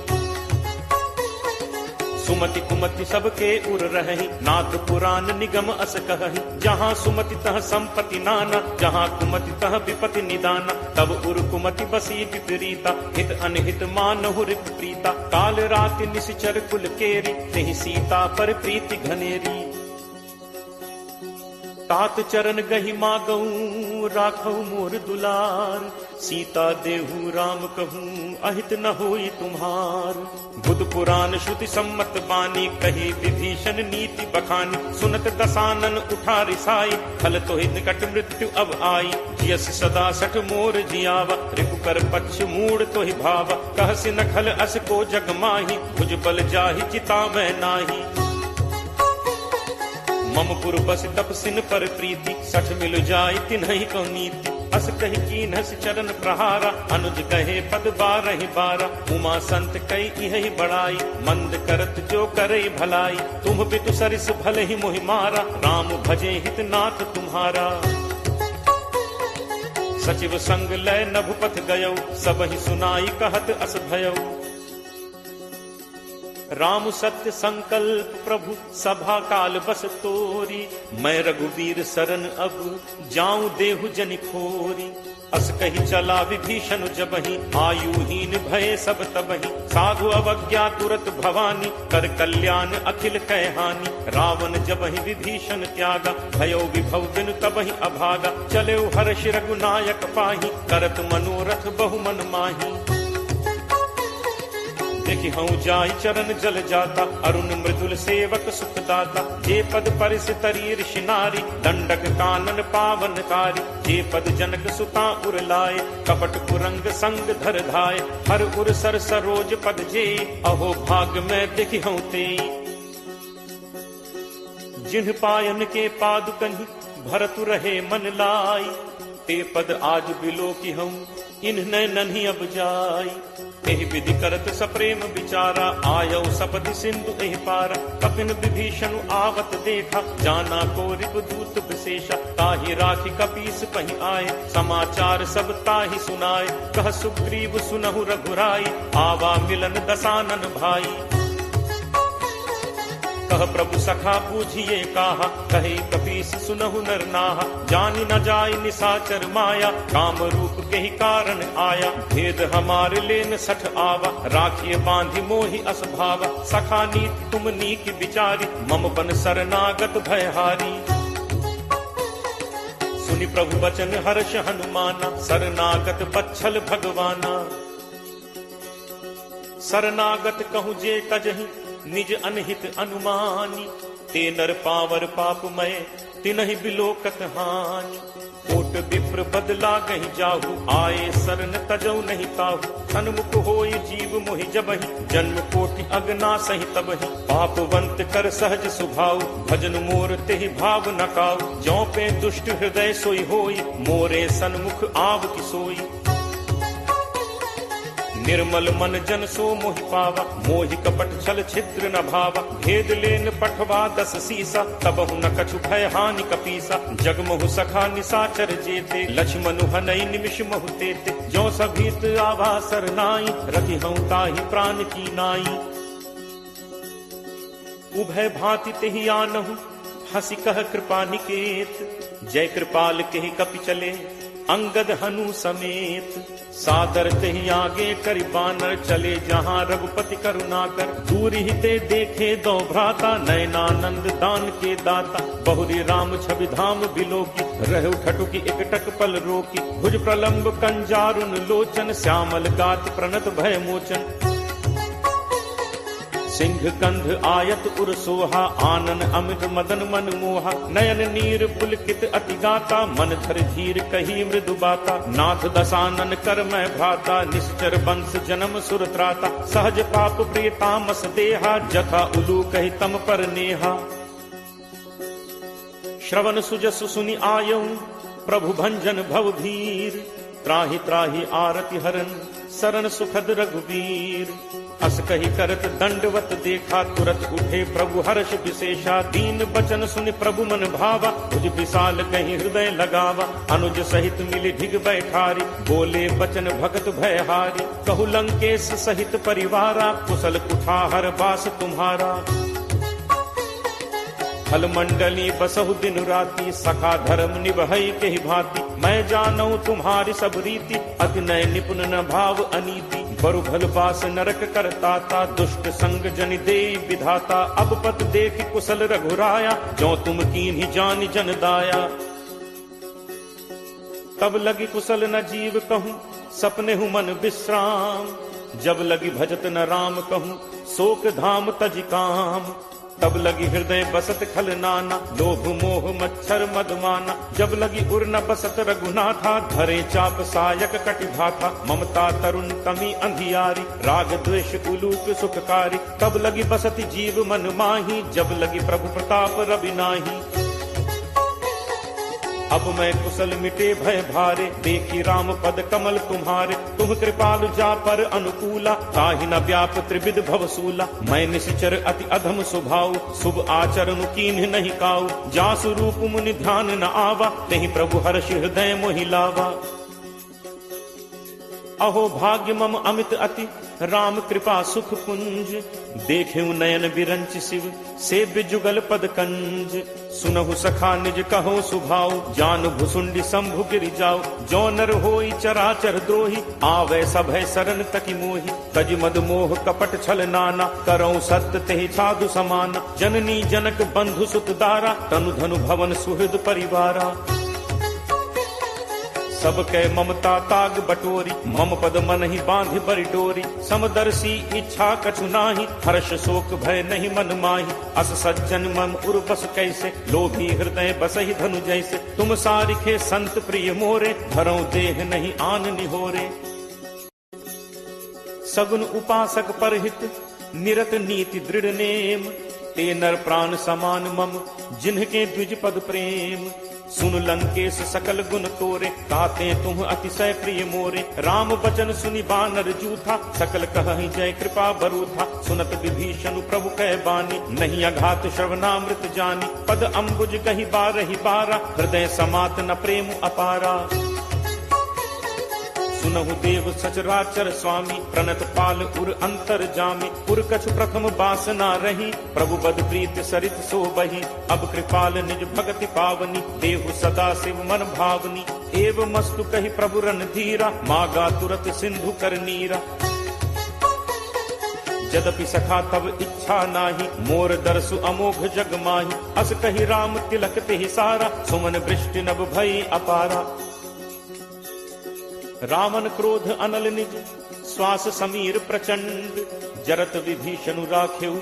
सुमति कुमति सबके उर रही नाथ पुराण निगम अस कहहि। जहाँ सुमति तह संपत्ति नाना जहाँ कुमति तह विपति निदाना। तब उर कुमति बसी विपरीता हित अनहित मानहु रिप प्रीता। काल राति निश्चर कुल केरी तेहि सीता पर प्रीति घनेरी। तात चरण गहि मागऊ राखऊ मोर दुलार। सीता देहु राम कहूँ अहित न होई तुम्हार। बुध पुराण श्रुति सम्मत बानी कही विभीषण नीति बखानी। सुनत दसानन उठा रिसाई फल तो ही निकट मृत्यु अब आई। जियस सदा सठ मोर जियावा रिपु कर पक्ष मूड तो ही भावा। कहसि न खल अस को जग माही भुज बल जाहि चितावै नाही। मम पुर बस तपसिन पर प्रीति सठ मिल जाय तिन्हि को नीति। अस कही कीन्हस चरण प्रहारा अनुज कहे पद बारहि बारा। उमा संत कई यही बड़ाई मंद करत जो करे भलाई। तुम पितु सरिस भले ही मोहि मारा राम भजे हित नाथ तुम्हारा। सचिव संग लय नभुपथ गयो सबहि सुनाई कहत अस भयो। राम सत्य संकल्प प्रभु सभा काल बस तोरी। मैं रघुवीर शरण अब जाऊं देहु जनि खोरी। अस कही चला विभीषण जबहि आयुहीन भय सब तबहि। साधु अवज्ञा तुरत भवानी कर कल्याण अखिल कै हानि। रावण जबहि विभीषण त्यागा भयो विभव बिनु तबहि अभागा। चले हर्ष रघुनायक पाही करत मनोरथ बहु मन माही। देखि हूँ जाय चरण जल जाता अरुण मृदुल सेवक सुखदाता। जे पद परिस तरी ऋषि नारी दंडक कानन पावनकारी। जे पद जनक सुता उर लाए कपट कुरंग संग धर धाय। हर उर सर सरोज पद जे अहो भाग में देखि हूँ ते। जिन्ह पायन के पादुकहि भरतु रहे मन लाई। ते पद आज बिलो की हूँ इन्ह नन्ही अब जाई। एहि विधि करत सप्रेम विचारा आयो सपदि सिंधु एहि पारा। कपिन विभीषण आवत देखा जाना को रिपुदूत विशेषा। ताहि राखी कपीस पहि आए समाचार सब ताहि सुनाए। कह सुग्रीव सुनहु रघुराई आवा मिलन दसानन भाई। कह प्रभु सखा पूछिए काहा कहे कपीस सुनहु नर नाहा। जानि न जाय निसाचर माया काम रूप के ही कारण आया। भेद हमारे लेन सठ आवा राखिए बांधि मोहि असभावा। सखा नीति तुम नीक विचारी मम बन शरणागत भयहारी। सुनि प्रभु वचन हर्ष हनुमाना शरणागत बच्छल भगवाना। शरणागत कहूँ जे तजहि निज अनहित अनुमानी। ते नर पावर पापमय तिनहि बिलोकत हानि। कोट विप्र बदला गहि जाहु आए शरण तजौ नहीं ताहु। सन्मुख होय जीव मोहि जबहि जन्म कोटि अगना सहि तबहि। पापवंत कर सहज सुभाव भजन मोर तेहि भाव न काऊ। जौ पे दुष्ट हृदय सोई होई मोरे सन्मुख आव की सोई। निर्मल मन जन सो मोहि पावा मोहि कपट छल छिद्र न भावा। भेद लेन पठवा 10 सीसा तबहु न कछु भय हानि कपीसा। जगमहु सखा निसाचर जेते लक्ष्मणु हनई निमिष महु तेते। जो सभीत आवा सरनाई रखि हूँ ताहि प्राण की नाई। उभय भांति तेहि आनहु हंसी कह कृपा निकेत। जय कृपाल केहि कपि चले अंगद हनु समेत। सादर तेहि आगे करि बानर चले जहाँ रघुपति करुणाकर। दूर ही ते देखे दो भ्राता नयनानंद दान के दाता। बहुरी राम छवि धाम बिलोकी रहु ठटुकी एकटक पल रोकी। भुज प्रलंब कंजारुन लोचन श्यामल गात प्रणत भय मोचन। सिंह कंध आयत उर सोहा आनन अमित मदन मन मोहा। नयन नीर पुलकित अति गाता मन धर धीर कही मृदु बाता। नाथ दसानन कर मैं भ्राता निश्चर वंश जन्म सुर त्राता। सहज पाप प्रिय तामस देहा जथा उलू कही तम पर नेहा। श्रवण सुजसु सुनि आयऊ प्रभु भंजन भव भीर। त्राहि त्राहि आरति हरन शरण सुखद रघुवीर। अस कही करत दंडवत देखा तुरत उठे प्रभु हर्ष विशेषा। दीन बचन सुनि प्रभु मन भावा भुज विशाल कहीं हृदय लगावा। अनुज सहित मिली ढिग बैठारी बोले बचन भगत भयहारी। कहु लंकेश सहित परिवारा कुशल कुठाहर बास तुम्हारा। फल मंडली बसहु दिन राति सखा धर्म निभई के ही भांति। मैं जानऊ तुम्हारी सब रीति अति नय निपुण न भाव अनीति। बरु भल बास नरक करताता दुष्ट संग जनि दे विधाता। अब पत देख कुशल रघुराया जो तुम कीन्ही जान जन दाया। तब लगी कुशल न जीव कहूँ सपने हूँ मन विश्राम। जब लगी भजत न राम कहूँ, शोक धाम तज काम। तब लगी हृदय बसत खल नाना, लोभ मोह मच्छर मदमाना। जब लगी उर न बसत रघुनाथा, धरे चाप सायक कटिभाथा। ममता तरुण तमी अंधियारी, राग द्वेष उलूक सुखकारी। तब लगी बसत जीव मन माही, जब लगी प्रभु प्रताप रवि नाही। अब मैं कुशल मिटे भय भारे, देखी राम पद कमल तुम्हारे। तुम कृपालु जा पर अनुकूला, ताहि न व्याप त्रिविध भवसूला। मैं निशिचर अति अधम स्वभाव, शुभ आचरण कीन्ह नहीं काऊ। जासु रूप मुनि ध्यान न आवा, तेहि प्रभु हर्ष हृदय मोहि लावा। अहो भाग्य मम अमित अति, राम कृपा सुख पुंज। देखेऊ नयन बिरंच शिव, सेव्य जुगल पद कंज। सुनहु सखा निज कहो सुभाव, जान भुसुंडी शंभु गिरि जाओ। जो नर होई चराचर द्रोही, आवे सभय शरण तकी मोहि। तज मद मोह कपट छल नाना, करौ सत्य तेहि साधु समाना। जननी जनक बंधु सुत दारा, तनु धनु भवन सुहृद परिवारा। सबके ममता ताग बटोरी, मम पद मन ही बांध बरि डोरी। समदर्शी इच्छा कछु नाही, हर्ष शोक भय नहीं मन माही। अस सज्जन मम उर बस कैसे, लोभी हृदय बसहि धनु जैसे। तुम सारिखे संत प्रिय मोरे, धरौ देह नहीं आन निहोरे। सगुन उपासक परहित, निरत नीति दृढ़ नेम। ते नर प्राण समान मम, जिन्हके द्विज पद प्रेम। सुन लंकेश सकल गुण तोरे, ताते तुम अतिशय प्रिय मोरे। राम बचन सुनि बानर जूथा, सकल कहहि जय कृपा बरूथा। सुनत विभीषण प्रभु कह बानी, नहीं अघात श्रवणामृत जानी। पद अम्बुज कहि बारहि बारा, हृदय समात न प्रेम अपारा। सुनहु देव सचराचर स्वामी, प्रणत पाल उर अंतर जामी। उर कछु प्रथम बासना रही, प्रभु बद प्रीत सरित सो बही। अब कृपाल निज भगति पावनी, देहु सदा शिव मन भावनी। एव मस्तु कहि प्रभु रणधीरा, मागा तुरत सिंधु कर नीरा। यद्यपि सखा तब इच्छा नाही, मोर दर्शु अमोघ जग माही। अस कहि राम तिलक तेहि सारा, सुमन वृष्टि नभ भई अपारा। रावण क्रोध अनल निज, श्वास समीर प्रचंड। जरत विभीषण राखेऊ,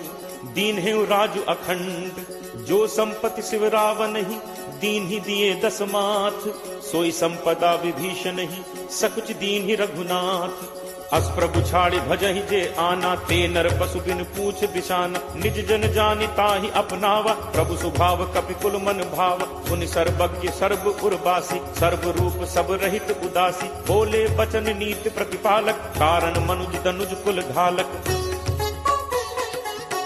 दीन्हेऊ राजु अखंड। जो संपत्ति शिव रावण ही, दीन ही दिए दस माथ। सोई संपदा विभीषण ही, सकुच दीन ही रघुनाथ। अस प्रभु छाड़ी भजहि जे आना, ते नर पशु बिन पूछ बिसाना। निज जन जानि ताहि अपनावा, प्रभु स्वभाव कपि कुल मन भाव। पुनि सर्वज्ञ सर्व उर्वासी, सर्व रूप सब रहित उदासी। बोले बचन नीति प्रतिपालक, कारण मनुज तनुज कुल घालक।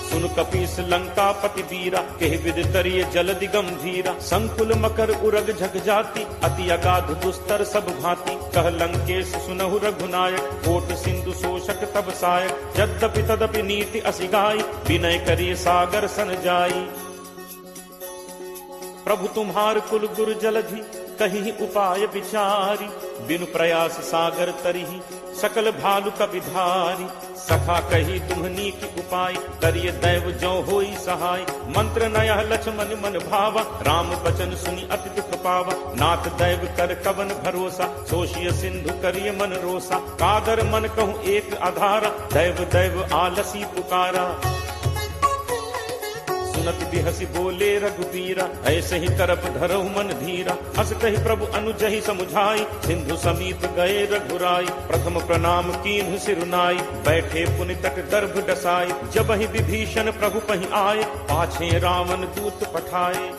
सुन कपीस लंका पति वीरा, केहि विद तरिय जलदि गंभीरा। संकुल मकर उरग झग जाति, अति अगाध दुस्तर सब भांति। कह लंकेश सुनहु रघुनायक, कोट सिंधु शोषक तब सायक। यद्यपि तदपि नीति असिगाई, विनय करिय सागर सन जाई। प्रभु तुम्हार कुल गुरु जलधि, कहीं उपाय विचारी। बिनु प्रयास सागर तरिहि, सकल भालु कपिधारी। सखा कही तुम्हनी की उपाय, करिय दैव जो होई सहाय। मंत्र नयह लक्ष्मण मन भावा, राम बचन सुनि अति दुख पावा। नाथ दैव कर कवन भरोसा, सोशिय सिंधु करिय मन रोसा। कादर मन कहूँ एक आधारा, दैव दैव आलसी पुकारा। सुनत बिहसी बोले रघुबीरा, ऐसे ही करप धरहु मन धीरा। अस कहि प्रभु अनुजहि समुझाई, सिंधु समीप गए रघुराई। प्रथम प्रणाम कीन्हु सिरुनाई, बैठे पुनि तट गर्भ डसाई। जबहि विभीषण प्रभु पहि आए, पाछे रावण दूत पठाए।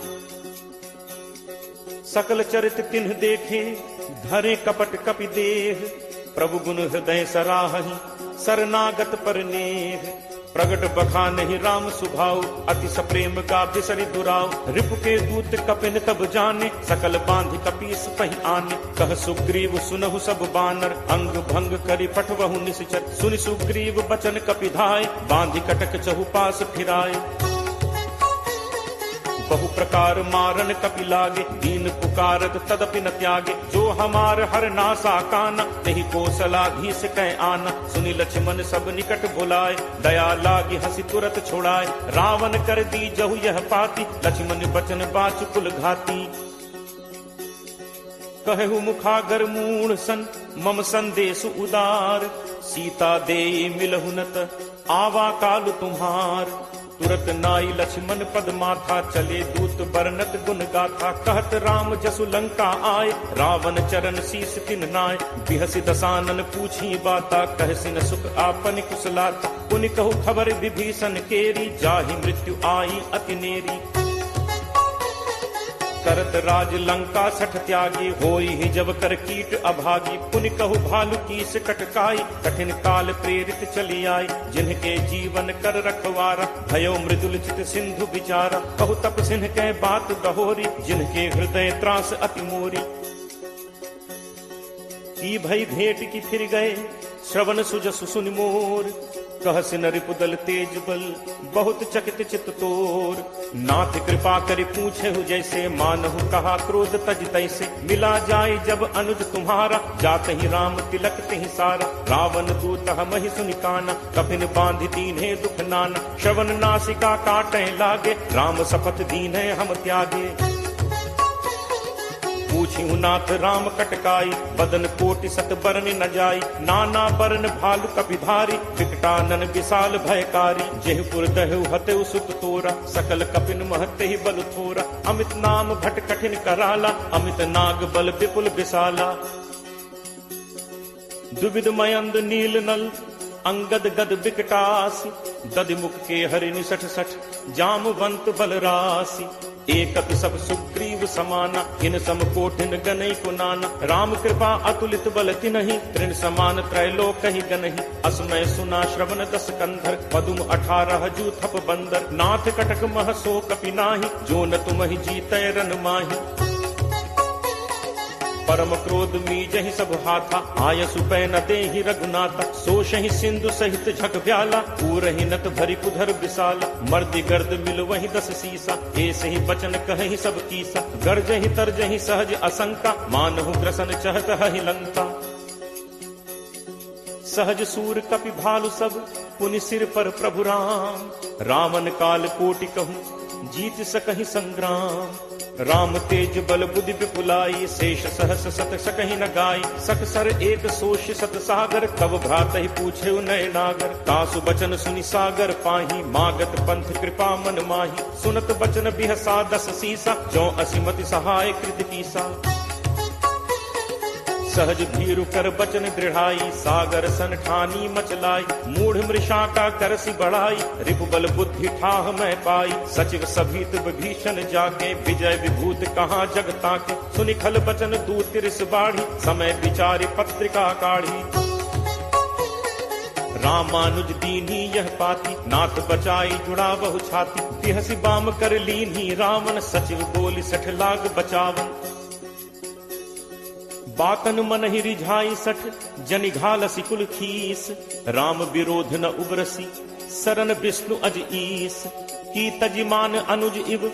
सकल चरित तिन्ह देखे, धरे कपट कपि देह। प्रभु गुण हृदय सराहहि, शरणागत पर नेह। प्रगट बखानहि राम सुभाव, अति सप्रेम का बिसरि दुराव। रिपु के दूत कपिन तब जाने, सकल बांधि कपीस पहि आने। कह सुग्रीव सुनहु सब बानर, अंग भंग करि पठवहु निश्चर। सुनि सुग्रीव बचन कपिधाय, बांधि कटक चहुपास फिराय। बहु प्रकार मारन कपि लागे, दीन पुकारत तदपि न त्यागे। जो हमार हर नासा काना, तेहि कौशलाधीश कह आना। सुनि लक्ष्मण सब निकट बुलाए, दया लागी हंसी तुरत छोड़ाए। रावण कर दी जहु यह पाती, लक्ष्मण बचन बाचु कुल घाती। कहु मुखागर मूढ़ सन, मम संदेश उदार, सीता देई मिलहुनत, आवा काल तुम्हार। तुरत नाई लक्ष्मण पद माथा, चले दूत बरनत गुण गाथा। कहत राम जसु लंका आए, रावण चरण शीस तिन नाय। बिहसि दसानन पूछी बाता, कहसिन सुख आपन कुशलाता। पुनि कहु खबर विभीषण केरी, जाहि मृत्यु आई अति नेरी। करत राज लंका सठ त्यागी, होई ही जब कर कीट अभागी। पुनि कहु भालु कीस कटकाई, कठिन काल प्रेरित चली आई। जिनके जीवन कर रखवारा, भयो मृदुल चित सिंधु विचारा। कहु तप सिंह के बात गहोरी, जिनके हृदय त्रास अति मोरी। की भई भेंट की फिर गए, श्रवण सुजसु सुनि मोर। कहसिन रिपुदल तेज बल, बहुत चकित चित तोर। नाथ कृपा करि पूछेहु जैसे, मानहु कहा क्रोध तज तैसे। मिला जाय जब अनुज तुम्हारा, जात ही राम तिलक तिहि सारा। रावण दूत हमहि सुनि काना, कफिन बांधि दीन्हे दुख नाना। श्रवण नासिका काटै लागे, राम शपथ दीन्हे हम त्यागे। पूछिहु नाथ राम कटकाई, बदन कोटि सत बरन न जाई। नाना बरन भालु कपिधारी, विकटानन विशाल भयकारी। जेहपुर दहु हतेउ सुत तोरा, सकल कपिन महते ही बल थोरा। अमित नाम भट कठिन कराला, अमित नाग बल विपुल विशाला। दुविध मयंद नील नल, अंगद गद विकटासी। दधिमुख के हरि निसठ सठ, जामवंत बलरासी। एकत सब सुग्रीव समाना, इन सम कोठिन गनई को नाना। राम कृपा अतुलित बल तिनहि, तृण समान त्रैलोक ही गनहि। असमय सुना श्रवण दस कंधर, पदुम 18 जू थप बंदर। नाथ कटक मह सो कपि नाहि, जो न तुमहि जीतै रन माहि। परम क्रोध मीजहि सब हाथा, आयसु पै न देहि रघुनाथा। सोषहि सिंधु सहित झक ब्याला, पूरहि नत भरि कुधर विशाला। मर्दि गर्द मिल वहि 10 सीसा, ऐसे ही बचन कहहि सब कीसा। गर्जहि तरजहि सहज असंका, मानहु ग्रसन चहत हहि लंका। सहज सूर कपि भालु सब, पुनि सिर पर प्रभु राम। रावण काल कोटि कहूँ, जीत सकहि संग्राम। राम तेज बल बुद्धि विपुलाई, शेष सहस सत सकहि न गाई। सकसर एक सोष सत सागर, कब भ्रात ही पूछे नय नागर। तासु बचन सुनि सागर पाही, मागत पंथ कृपा मन माही। सुनत बचन बिहसा 10 सीसा, जो असिमति सहाय कृत कीसा। सहज भीरु कर बचन दृढ़ाई, सागर सन ठानी मचलाई। मूढ़ मृषा का करसी बढ़ाई, रिपुबल बुद्धि ठाह मैं पाई। सचिव सभीत विभीषण जाके, विजय विभूत कहाँ जगता के। सुनि खल बचन दूत तिरस बाढ़ी, समय विचारि पत्रिका काढ़ी। रामानुज दीन्ही यह पाती, नाथ बचाई जुड़ा बहु छाती। बिहसि बाम कर लीन्ही रावण, सचिव बोली 60 लाग बचावन। बातन मन ही रिझाई 60, जनि घालसी कुल खीस। राम विरोध न उबरसी, सरन विष्णु अज ईस। की तजिमान अनुज इव,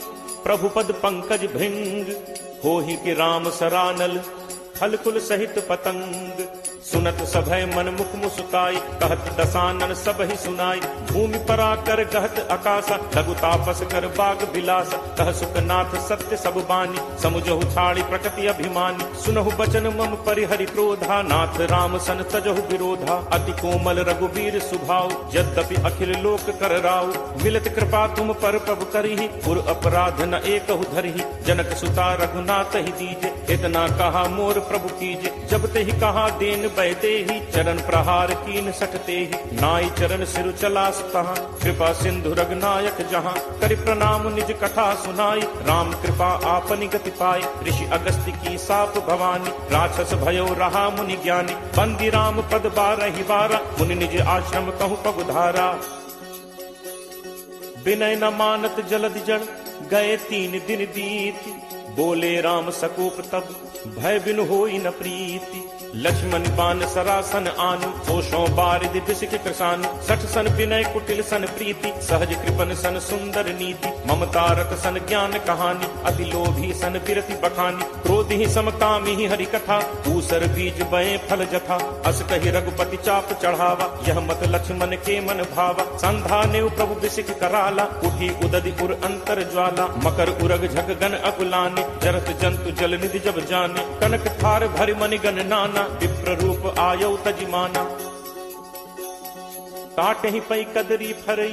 प्रभु पद पंकज भृंग। होहि कि राम सरानल, फल कुल सहित पतंग। सुनत सभय मन मुख मुस्काई, कहत दसानन सब ही सुनाई। भूमि परा कर कहत आकाशा, लघु तापस कर बाग बिलासा। कह सुखनाथ सत्य सब बानी, समुझहु छाड़ी प्रकृति अभिमानी। सुनहु बचन मम परिहरि क्रोधा, नाथ राम सन तजहु विरोधा। अति कोमल रघुवीर सुभाव, यद्यपि अखिल लोक कर राव। मिलत कृपा तुम पर प्रभु करिहि, पुर अपराध न एकहु धरिहि। जनक सुता रघुनाथ ही दीजे, इतना कहा मोर प्रभु कीजे। जब ते ही कहा देन बैते ही, चरण प्रहार कीन सटते ही। नाई चरण सिरु चलास तहाँ, कृपा सिंधु रघुनायक जहाँ। करि प्रणाम निज कथा सुनाई, राम कृपा आपनि गति पाई। ऋषि अगस्त्य की साप भवानी, राक्षस भयो रहा मुनि ज्ञानी। बंदी राम पद 12 बारा, मुनि निज आश्रम कहु पगुधारा। विनय न मानत जलद जड़, गए 3 दिन बीत। बोले राम सकोप तब, भय बिनु होई न प्रीति। लक्ष्मण बान सरासन आनु, सोषों बारिद बिसिक कृषानु। 60 सन विनय कुटिल सन प्रीति, सहज कृपन सन सुंदर नीति। ममता रत सन ज्ञान कहानी, अति लोभी सन विरति बखानी। क्रोध ही समकामी ही हरि कथा, ऊसर बीज बये फल जथा। अस कहि रघुपति चाप चढ़ावा, यह मत लक्ष्मण के मन भावा। संधा ने प्रभु बिसिक कराला, उठी उदधि उर अंतर ज्वाला। जाला, मकर उरग झक गन अकुलाने, जरत जंतु जल निधि जब जाने, कनक थार भरि मनि गन नाना, विप्र रूप आयो तजिमाना। काटहि पै कदरी फरई,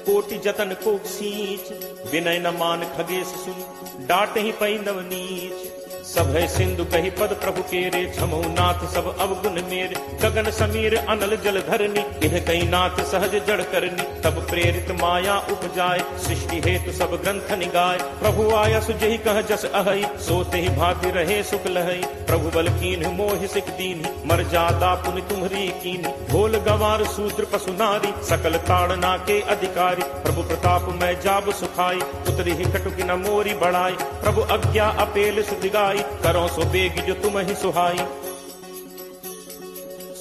कोटि जतन को सींच, विनय न मान खगेश सुन, डांटहि पै नवनीच। सब है सिंधु कही पद प्रभु केरे, छमौ नाथ सब अवगुण मेरे, गगन समीर अनल जल धरनी, इह कई नाथ सहज जड़ करनी। तब प्रेरित माया उपजाए, सृष्टि हेतु सब ग्रंथ निगाए, प्रभु आया सुजहि कह जस अहई, सोते ही भांति रहे सुख लहई। प्रभु बल कीन्ह मोहि सिख दीन्हि, मर जादा पुनि तुम्हरी कीन्हि। ढोल गंवार शूद्र पशु नारी, सकल ताड़ना के अधिकारी, प्रभु प्रताप मैं जाब सुखाई, उतरी ही कटुकी न मोरी बढ़ाई। प्रभु आज्ञा अपेल सुदिगाई, करो सो बेग जो तुम ही सुहाई।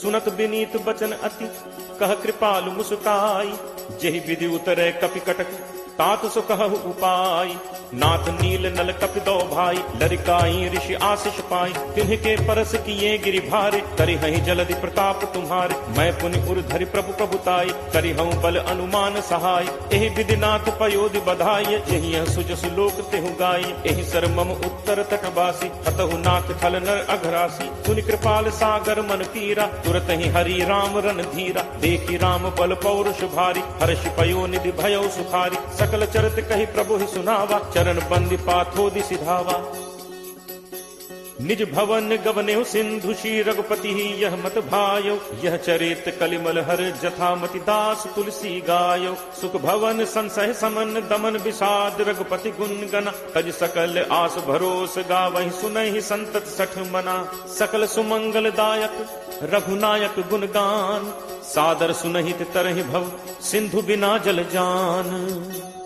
सुनत विनीत बचन अति, कह कृपालु मुस्काई, जेहि विधि उतरे कपि कटक, तात सो कहु उपाय। नाथ नील नल कपि दो भाई, लरिकाई ऋषि आशीष पाई। तिन्ह परस किए गिरि भारे, करिहहि जलधि प्रताप तुम्हारे। मैं पुनि उर धरि प्रभु प्रभुताई, करिहउँ बल अनुमान सहाय। एहि विधि नाथ पयोधि बधाई, यही सुजसु लोक तेहु गाई। एहि सर मम उत्तर तटवासी, हतहु नाथ खल नर अघरासी। पुनि कृपाल सागर मन पीरा, तुरत ही हरि राम रन धीरा। देखी राम बल पौरुष भारी, हर्ष पयो निधि भयउ सुखारी। सकल चरित कही प्रभु ही सुनावा, चरण बंदी पाथोदि सिधावा। निज भवन गवनेहु सिंधु श्री रघुपति यह मत भायो। यह चरित कलिमल हर जथामति दास तुलसी गायो। सुख भवन संसह समन दमन विषाद, रघुपति गुण गना। तज सकल आस भरोस गावहि, सुनहि संतत सठ मना। सकल सुमंगल दायक रघुनायक गुण गान, सादर सुनहित तरहि भव, सिंधु बिना जल जान।